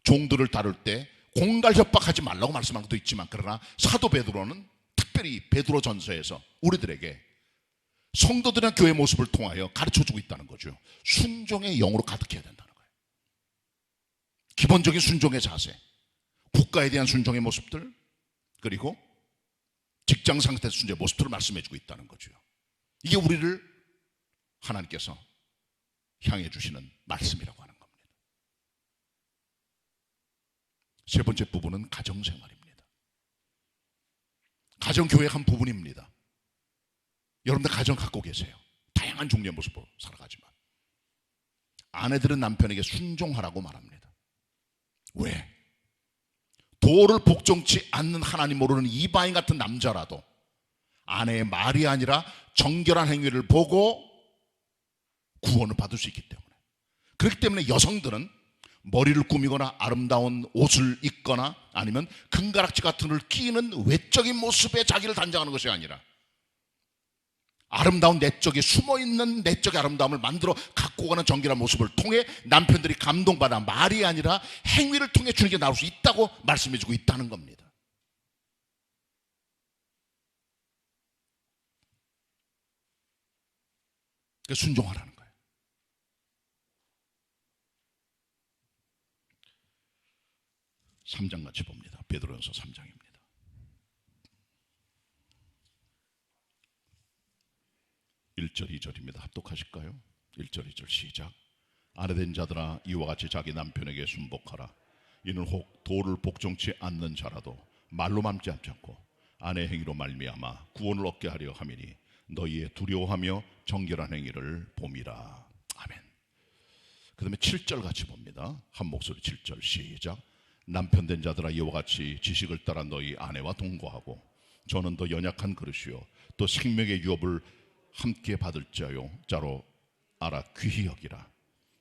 종들을 다룰 때 공갈 협박하지 말라고 말씀한 것도 있지만, 그러나 사도 베드로는 특별히 베드로 전서에서 우리들에게 성도들의 교회 모습을 통하여 가르쳐주고 있다는 거죠. 순종의 영으로 가득해야 된다는 거예요. 기본적인 순종의 자세, 국가에 대한 순종의 모습들, 그리고 직장 상태 순종의 모습들을 말씀해주고 있다는 거죠. 이게 우리를 하나님께서 향해 주시는 말씀이라고 하는 겁니다. 세 번째 부분은 가정생활입니다. 가정교회의 한 부분입니다. 여러분들 가정 갖고 계세요. 다양한 종류의 모습으로 살아가지만 아내들은 남편에게 순종하라고 말합니다. 왜? 도를 복종치 않는 하나님 모르는 이방인 같은 남자라도 아내의 말이 아니라 정결한 행위를 보고 구원을 받을 수 있기 때문에, 그렇기 때문에 여성들은 머리를 꾸미거나 아름다운 옷을 입거나 아니면 금가락지 같은 걸 끼는 외적인 모습에 자기를 단정하는 것이 아니라 아름다운 내적에 숨어있는 내적의 아름다움을 만들어 갖고 가는 정결한 모습을 통해 남편들이 감동받아 말이 아니라 행위를 통해 주는 게 나올 수 있다고 말씀해주고 있다는 겁니다. 순종하라는 거예요. 삼 장 같이 봅니다. 베드로전서 3장입니다. 1절 2절입니다. 합독하실까요? 1절 2절 시작. 아내된 자들아 이와 같이 자기 남편에게 순복하라. 이는 혹 도를 복종치 않는 자라도 말로 맘지 않고 아내 행위로 말미암아 구원을 얻게 하려 함이니 너희의 두려워하며 정결한 행위를 봄이라. 아멘. 그 다음에 7절 같이 봅니다. 한 목소리 7절 시작. 남편 된 자들아 이와 같이 지식을 따라 너희 아내와 동거하고 저는 더 연약한 그릇이요 또 생명의 유업을 함께 받을 자로 알아 귀히 여기라.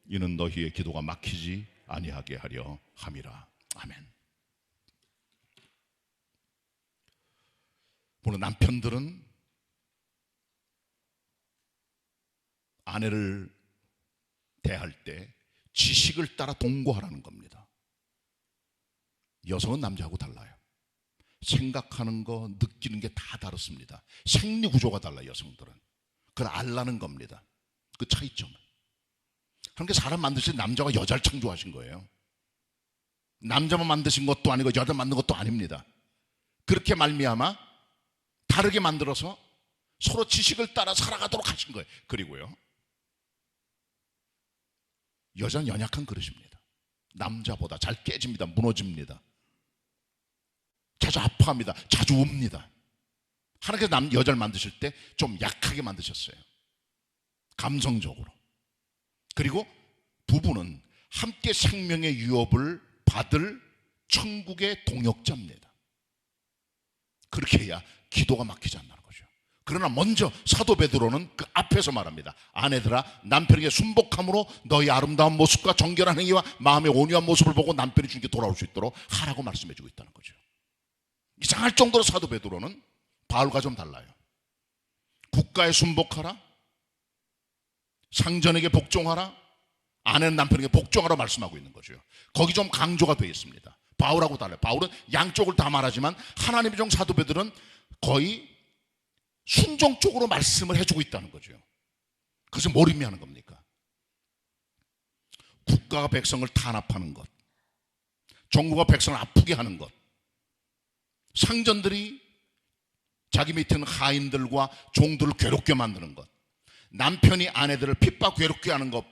이는 너희의 기도가 막히지 아니하게 하려 함이라. 아멘. 물론 남편들은 아내를 대할 때 지식을 따라 동거하라는 겁니다. 여성은 남자하고 달라요. 생각하는 거, 느끼는 게 다 다릅니다. 생리 구조가 달라요. 여성들은. 그걸 알라는 겁니다. 그 차이점은. 그러니까 사람 만드신 남자가 여자를 창조하신 거예요. 남자만 만드신 것도 아니고 여자 만든 것도 아닙니다. 그렇게 말미암아 다르게 만들어서 서로 지식을 따라 살아가도록 하신 거예요. 그리고요, 여자는 연약한 그릇입니다. 남자보다 잘 깨집니다. 무너집니다. 자주 아파합니다. 자주 웁니다. 하나님께서 여자를 만드실 때 좀 약하게 만드셨어요. 감성적으로. 그리고 부부는 함께 생명의 유업을 받을 천국의 동역자입니다. 그렇게 해야 기도가 막히지 않는 거죠. 그러나 먼저 사도 베드로는 그 앞에서 말합니다. 아내들아 남편에게 순복함으로 너희 아름다운 모습과 정결한 행위와 마음의 온유한 모습을 보고 남편이 주님께 돌아올 수 있도록 하라고 말씀해주고 있다는 거죠. 이상할 정도로 사도 베드로는 바울과 좀 달라요. 국가에 순복하라, 상전에게 복종하라, 아내는 남편에게 복종하라 말씀하고 있는 거죠. 거기 좀 강조가 되어 있습니다. 바울하고 달라요. 바울은 양쪽을 다 말하지만 하나님의 종 사도 베드로는 거의 순종 쪽으로 말씀을 해주고 있다는 거죠. 그것은 뭘 의미하는 겁니까? 국가가 백성을 탄압하는 것, 정부가 백성을 아프게 하는 것, 상전들이 자기 밑에 있는 하인들과 종들을 괴롭게 만드는 것, 남편이 아내들을 핍박 괴롭게 하는 것,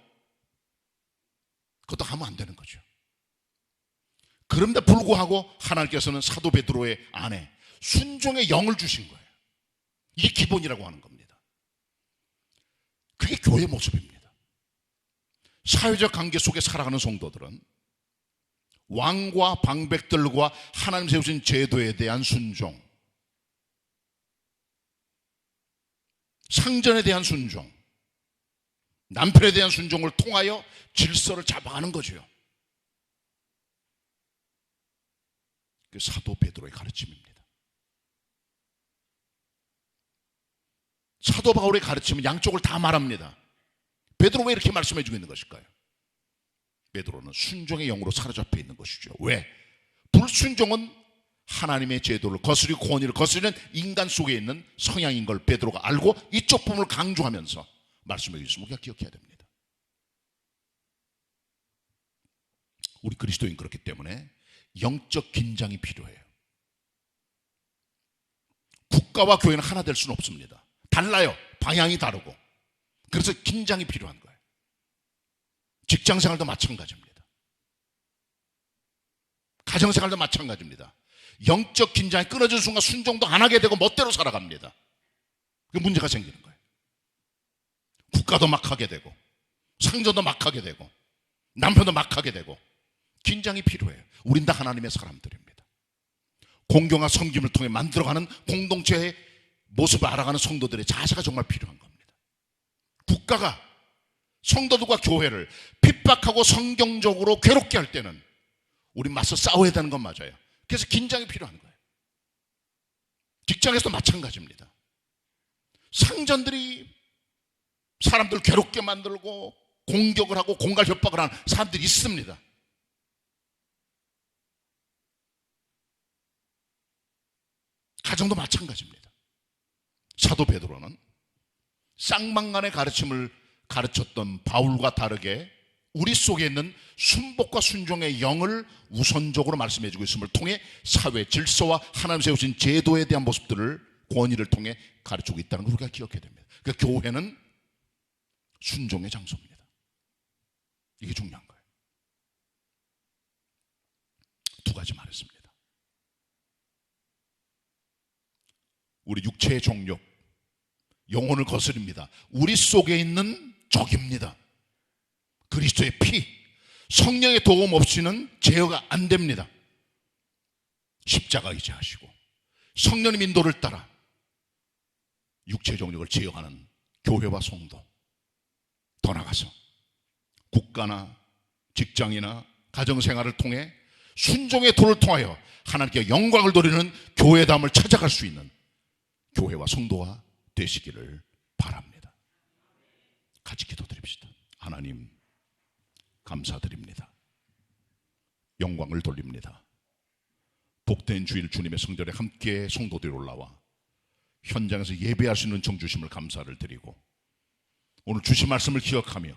그것도 하면 안 되는 거죠. 그런데 불구하고 하나님께서는 사도 베드로의 아내 순종의 영을 주신 거예요. 이게 기본이라고 하는 겁니다. 그게 교회 모습입니다. 사회적 관계 속에 살아가는 성도들은 왕과 방백들과 하나님 세우신 제도에 대한 순종, 상전에 대한 순종, 남편에 대한 순종을 통하여 질서를 잡아가는 거죠. 그 사도 베드로의 가르침입니다. 사도 바울의 가르침은 양쪽을 다 말합니다. 베드로 왜 이렇게 말씀해 주고 있는 것일까요? 베드로는 순종의 영으로 사로잡혀 있는 것이죠. 왜? 불순종은 하나님의 제도를 거스리고 권위를 거스리는 인간 속에 있는 성향인 걸 베드로가 알고 이쪽 부분을 강조하면서 말씀해 주시면 우리가 기억해야 됩니다. 우리 그리스도인 그렇기 때문에 영적 긴장이 필요해요. 국가와 교회는 하나 될 수는 없습니다. 달라요. 방향이 다르고. 그래서 긴장이 필요한 거예요. 직장생활도 마찬가지입니다. 가정생활도 마찬가지입니다. 영적 긴장이 끊어지는 순간 순종도 안 하게 되고 멋대로 살아갑니다. 그 문제가 생기는 거예요. 국가도 막 하게 되고 상전도 막 하게 되고 남편도 막 하게 되고 긴장이 필요해요. 우린 다 하나님의 사람들입니다. 공경과 섬김을 통해 만들어가는 공동체의 모습을 알아가는 성도들의 자세가 정말 필요한 겁니다. 국가가 성도들과 교회를 핍박하고 성경적으로 괴롭게 할 때는 우리 맞서 싸워야 되는 건 맞아요. 그래서 긴장이 필요한 거예요. 직장에서도 마찬가지입니다. 상전들이 사람들 괴롭게 만들고 공격을 하고 공갈 협박을 하는 사람들이 있습니다. 가정도 마찬가지입니다. 사도 베드로는 쌍방간의 가르침을 가르쳤던 바울과 다르게 우리 속에 있는 순복과 순종의 영을 우선적으로 말씀해주고 있음을 통해 사회 질서와 하나님 세우신 제도에 대한 모습들을 권위를 통해 가르치고 있다는 걸 우리가 기억해야 됩니다. 그러니까 교회는 순종의 장소입니다. 이게 중요한 거예요. 두 가지 말했습니다. 우리 육체의 정욕, 영혼을 거스립니다. 우리 속에 있는 적입니다. 그리스도의 피, 성령의 도움 없이는 제어가 안 됩니다. 십자가 의지하시고 성령의 인도를 따라 육체의 정욕을 제어하는 교회와 성도, 더 나아가서 국가나 직장이나 가정생활을 통해 순종의 도를 통하여 하나님께 영광을 돌리는 교회담을 찾아갈 수 있는 교회와 성도가 되시기를 바랍니다. 같이 기도드립시다. 하나님 감사드립니다. 영광을 돌립니다. 복된 주일 주님의 성전에 함께 성도들이 올라와 현장에서 예배할 수 있는 정 주심을 감사를 드리고 오늘 주신 말씀을 기억하며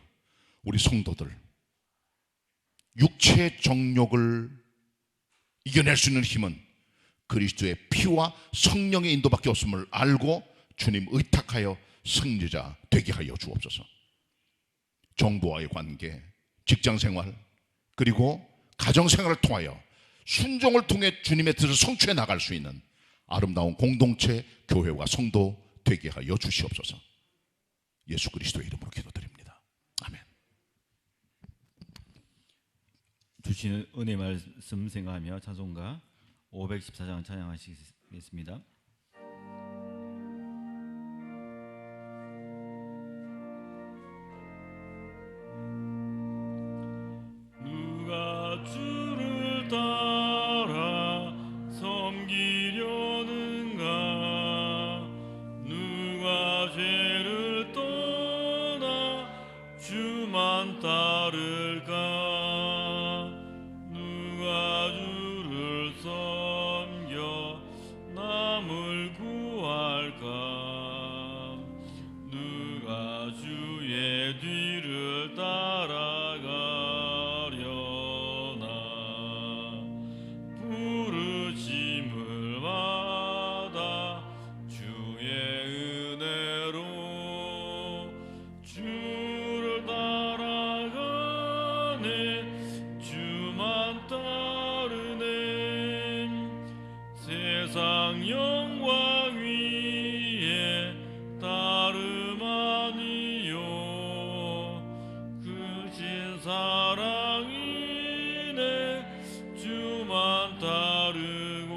우리 성도들 육체의 정욕을 이겨낼 수 있는 힘은 그리스도의 피와 성령의 인도밖에 없음을 알고 주님 의탁하여 승리자 되게 하여 주옵소서. 정부와의 관계, 직장생활 그리고 가정생활을 통하여 순종을 통해 주님의 뜻을 성취해 나갈 수 있는 아름다운 공동체, 교회와 성도 되게 하여 주시옵소서. 예수 그리스도의 이름으로 기도드립니다. 아멘. 주시는 은혜 말씀 생각하며 찬송가 514장 찬양하시겠습니다. 누가 주를 따라 섬기려는가 누가 죄를 떠나 주만 따를까 누가 주를 섬겨 남을 구할까 누가 주의 뒤를 따라가려나 부르심을 받아 주의 은혜로 주를 따라가네 주만 따르네 세상 영광 위에 따름 아니요 크신 사랑이네 주만 따르고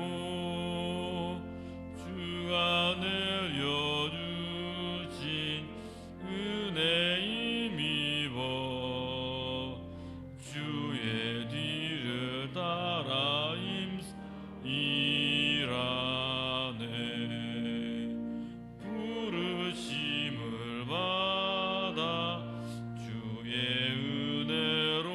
주가 내려주신 은혜 힘입어 주의 뒤를 따라 일하네 부르심을 받아 주의 은혜로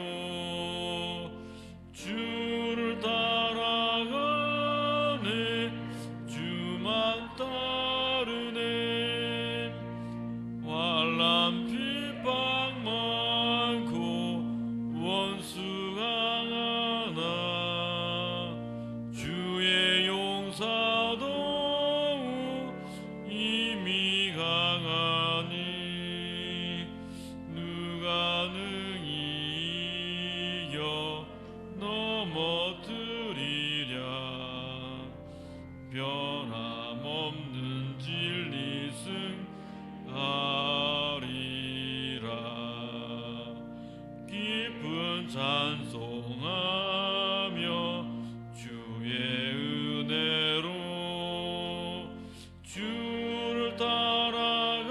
찬송하며 주의 은혜로 주를 따라가네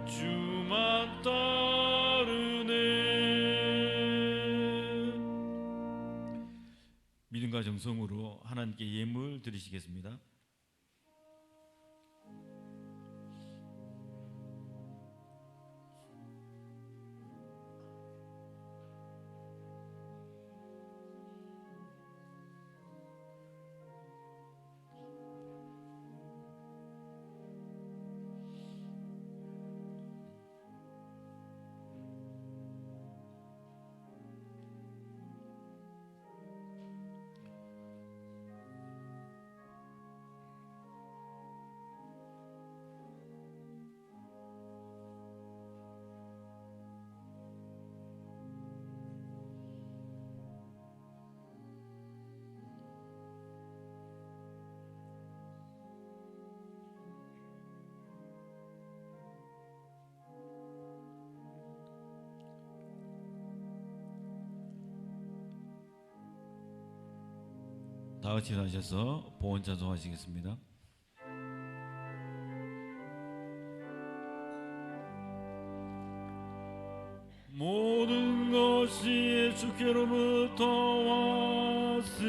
주만 따르네. 믿음과 정성으로 하나님께 예물 드리시겠습니다. 다 같이 일어나셔서 보원 찬송하시겠습니다. 모든 것이 주께로부터 왔으니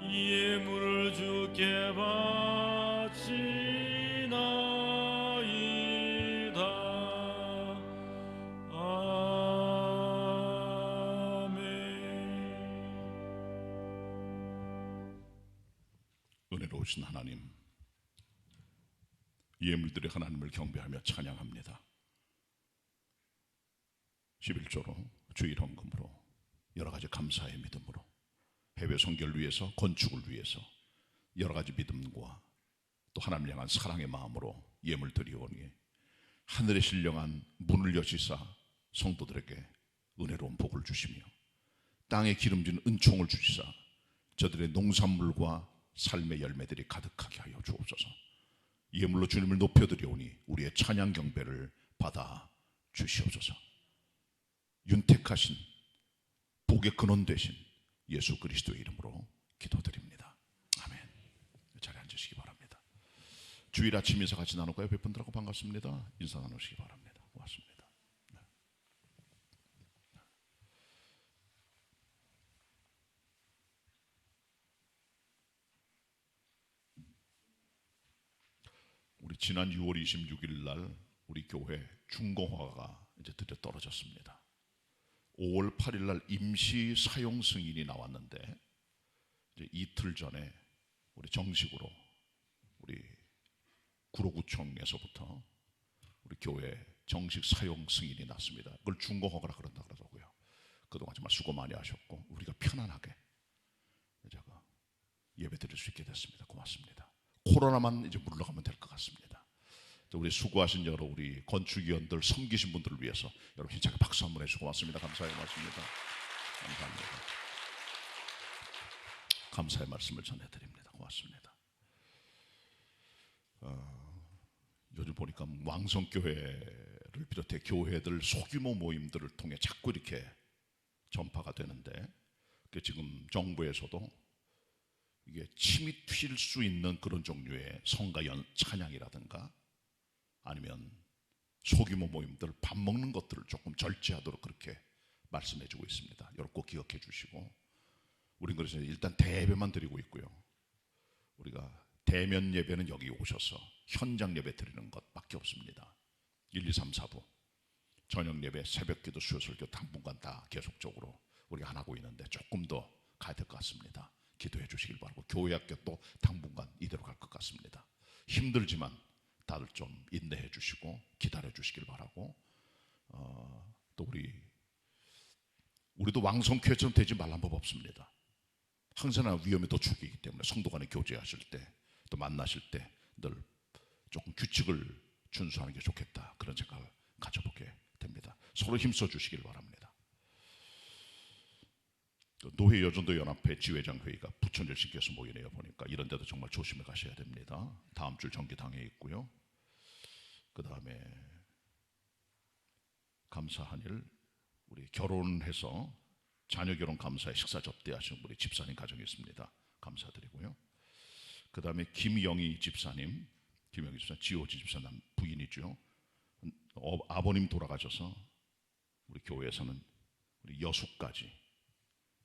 이 예물을 주께 바치나이다. 은혜로우신 하나님, 예물들의 하나님을 경배하며 찬양합니다. 11조로 주일 헌금으로 여러 가지 감사의 믿음으로 해외 선교를 위해서 건축을 위해서 여러 가지 믿음과 또 하나님을 향한 사랑의 마음으로 예물 드리오니 하늘의 신령한 문을 여시사 성도들에게 은혜로운 복을 주시며 땅에 기름진 은총을 주시사 저들의 농산물과 삶의 열매들이 가득하게 하여 주옵소서. 예물로 주님을 높여드리오니 우리의 찬양 경배를 받아 주시옵소서. 윤택하신 복의 근원 되신 예수 그리스도의 이름으로 기도드립니다. 아멘. 자리에 앉으시기 바랍니다. 주일 아침 인사 같이 나눌까요? 뵙분들하고 반갑습니다. 인사 나누시기 바랍니다. 고맙습니다. 우리 지난 6월 26일 날 우리 교회 중공화가 이제 드디어 떨어졌습니다. 5월 8일 날 임시 사용 승인이 나왔는데 이제 이틀 전에 우리 정식으로 우리 구로구청에서부터 우리 교회 정식 사용 승인이 났습니다. 그걸 중공화가 그런다 그러더라고요. 그동안 정말 수고 많이 하셨고 우리가 편안하게 제가 예배 드릴 수 있게 됐습니다. 고맙습니다. 코로나만 이제 물러가면 될 것 같습니다. 우리 수고하신 여러 우리 건축위원들 섬기신 분들을 위해서 여러분 힘차게 박수 한번 해주시고 고맙습니다. 감사의 말씀입니다. 감사합니다. 감사의 말씀을 전해드립니다. 고맙습니다. 요즘 보니까 왕성교회를 비롯해 교회들 소규모 모임들을 통해 자꾸 이렇게 전파가 되는데 지금 정부에서도 이게 침이 튈 수 있는 그런 종류의 성가 찬양이라든가 아니면 소규모 모임들 밥 먹는 것들을 조금 절제하도록 그렇게 말씀해주고 있습니다. 여러분 꼭 기억해 주시고 우린 그래서 일단 대예배만 드리고 있고요. 우리가 대면 예배는 여기 오셔서 현장 예배 드리는 것밖에 없습니다. 1, 2, 3, 4부 저녁 예배, 새벽기도, 수요설교 당분간 다 계속적으로 우리가 안 하고 있는데 조금 더 가야 될 것 같습니다. 기도해 주시길 바라고 교회 학교 또 당분간 이대로 갈 것 같습니다. 힘들지만 다들 좀 인내해 주시고 기다려 주시길 바라고 또 우리도 왕성교회처럼 되지 말란 법 없습니다. 항상 위험이 도축이기 때문에 성도 간에 교제하실 때 또 만나실 때 늘 조금 규칙을 준수하는 게 좋겠다 그런 생각을 가져보게 됩니다. 서로 힘써 주시길 바랍니다. 노회 여전도 연합회 지회장 회의가 부천절 신께서 모이네요. 보니까 이런 데도 정말 조심해 가셔야 됩니다. 다음 주 정기당에 있고요. 그 다음에 감사한 일, 우리 결혼해서 자녀 결혼 감사에 식사 접대하신 우리 집사님 가정이 있습니다. 감사드리고요. 그 다음에 김영희 집사님, 지호지 집사님 부인이죠. 아버님 돌아가셔서 우리 교회에서는 우리 여수까지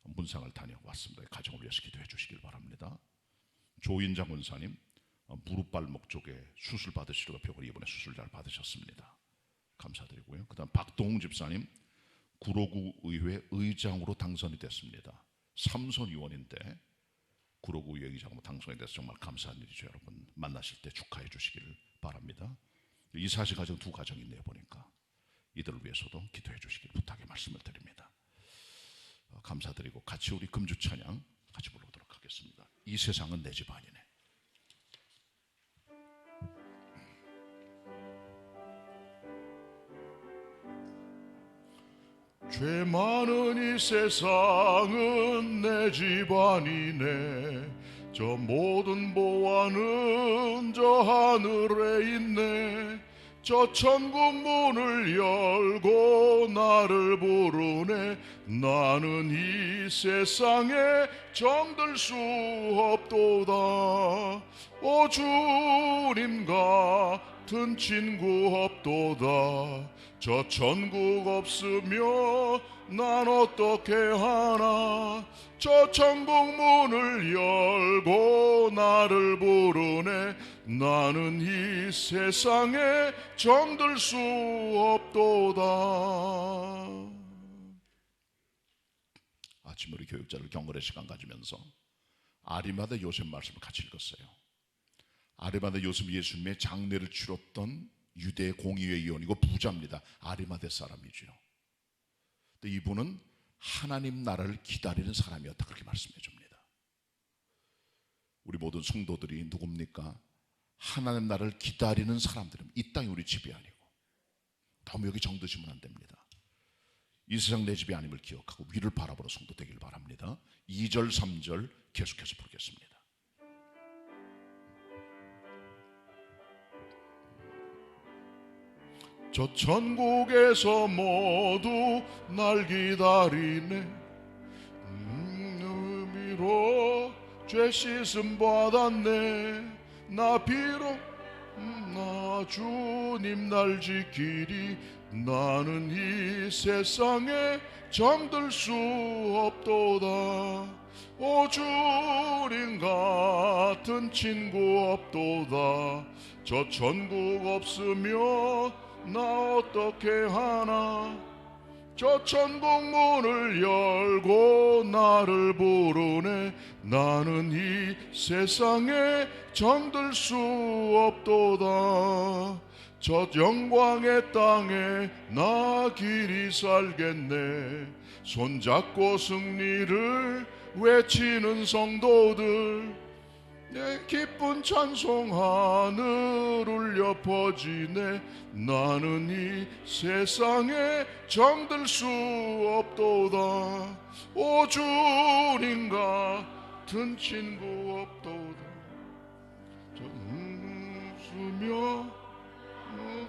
문상을 다녀왔습니다. 가정을 위해서 기도해 주시길 바랍니다. 조인장 원사님, 무릎 발목 쪽에 수술 받으시려고 병원에 이번에 수술 잘 받으셨습니다. 감사드리고요. 그 다음 박동웅 집사님, 구로구 의회 의장으로 당선이 됐습니다. 삼선 의원인데 구로구 의회 의장으로 당선이 돼서 정말 감사한 일이죠. 여러분 만나실 때 축하해 주시길 바랍니다. 이사시 가정 두 가정이 있네요. 보니까 이들을 위해서도 기도해 주시길 부탁의 말씀을 드립니다. 감사드리고 같이 우리 금주 찬양 같이 부르도록 하겠습니다. 이 세상은 내 집 아니네. 죄 많은 이 세상은 내 집 아니네. 저 모든 보화는 저 하늘에 있네. 저 천국 문을 열고 나를 부르네. 나는 이 세상에 정들 수 없도다. 오 주님 같은 친구 없도다. 저 천국 없으며 난 어떻게 하나. 저 천국 문을 열고 나를 부르네. 나는 이 세상에 정들 수 없도다. 아침 우리 교육자를 경건의 시간 가지면서 아리마다 요셉 말씀을 같이 읽었어요. 아리마다 요셉 예수님의 장례를 치렀던 유대 공의회 의원이고 부자입니다. 아리마대 사람이죠. 근데 이분은 하나님 나라를 기다리는 사람이었다, 그렇게 말씀해 줍니다. 우리 모든 성도들이 누굽니까? 하나님 나라를 기다리는 사람들은 이 땅이 우리 집이 아니고 너무 여기 정드시면 안 됩니다. 이 세상 내 집이 아님을 기억하고 위를 바라보는 성도 되길 바랍니다. 2절 3절 계속해서 부르겠습니다. 저 천국에서 모두 날 기다리네. 의미로 죄 씻음 받았네. 나 비록 나 주님 날 지키리. 나는 이 세상에 정들 수 없도다. 오 주님 같은 친구 없도다. 저 천국 없으며 나 어떻게 하나. 저 천국 문을 열고 나를 부르네. 나는 이 세상에 정들 수 없도다. 저 영광의 땅에 나 길이 살겠네. 손잡고 승리를 외치는 성도들, 내 기쁜 찬송 하늘 울려 퍼지네. 나는 이 세상에 정들 수 없도다. 오 주님 같은 친구 없도다. 저 웃으며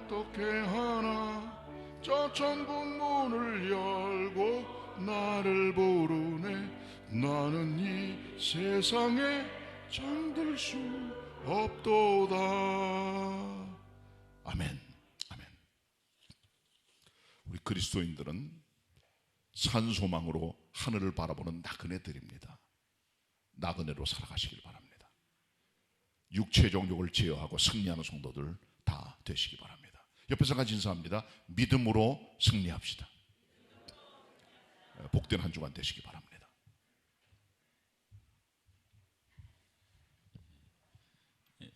어떻게 하나. 저 천국 문을 열고 나를 부르네. 나는 이 세상에 정들 수 없도다. 아멘. 아멘. 우리 그리스도인들은 산소망으로 하늘을 바라보는 나그네들입니다. 나그네로 살아가시길 바랍니다. 육체적 욕을 제어하고 승리하는 성도들 다 되시기 바랍니다. 옆에서 같이 인사합니다. 믿음으로 승리합시다. 복된 한 주간 되시기 바랍니다.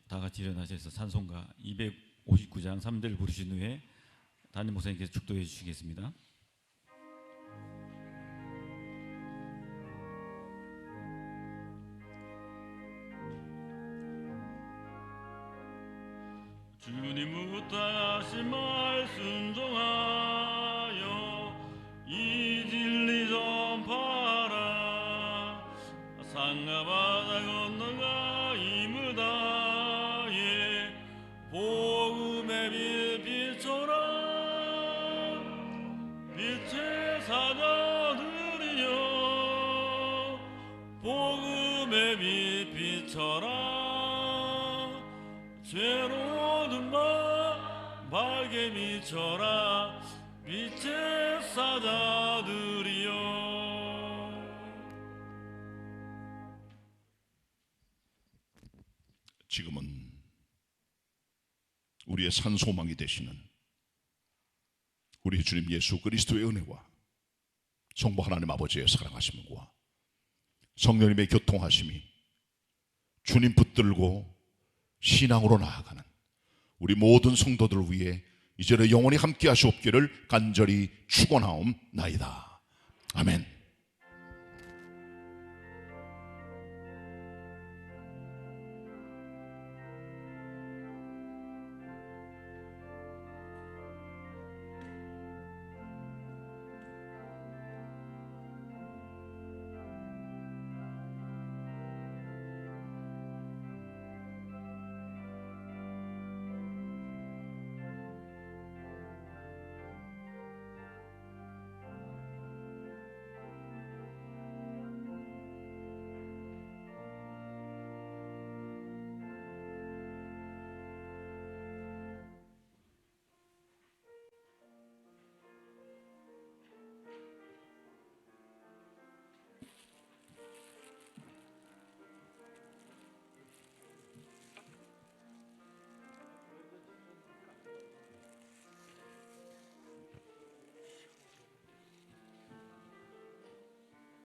다 같이 일어나셔서 찬송가 259장 3대를 부르신 후에 담임 목사님께서 축도해 주시겠습니다. 주님 부탁하신 말 순종하여 이 진리 전파하라. 상가 바다 건너가 이무다에 복음의 빛 비춰라. 사자들이여 복음의 빛 비춰라 죄로운 마 밝게 비춰라 빛의 사자들이여. 지금은 우리의 산소망이 되시는 우리 주님 예수 그리스도의 은혜와 성부 하나님 아버지의 사랑하심과 성령님의 교통하심이 주님 붙들고 신앙으로 나아가는 우리 모든 성도들을 위해 이제는 영원히 함께 하시옵기를 간절히 축원하옵나이다. 아멘.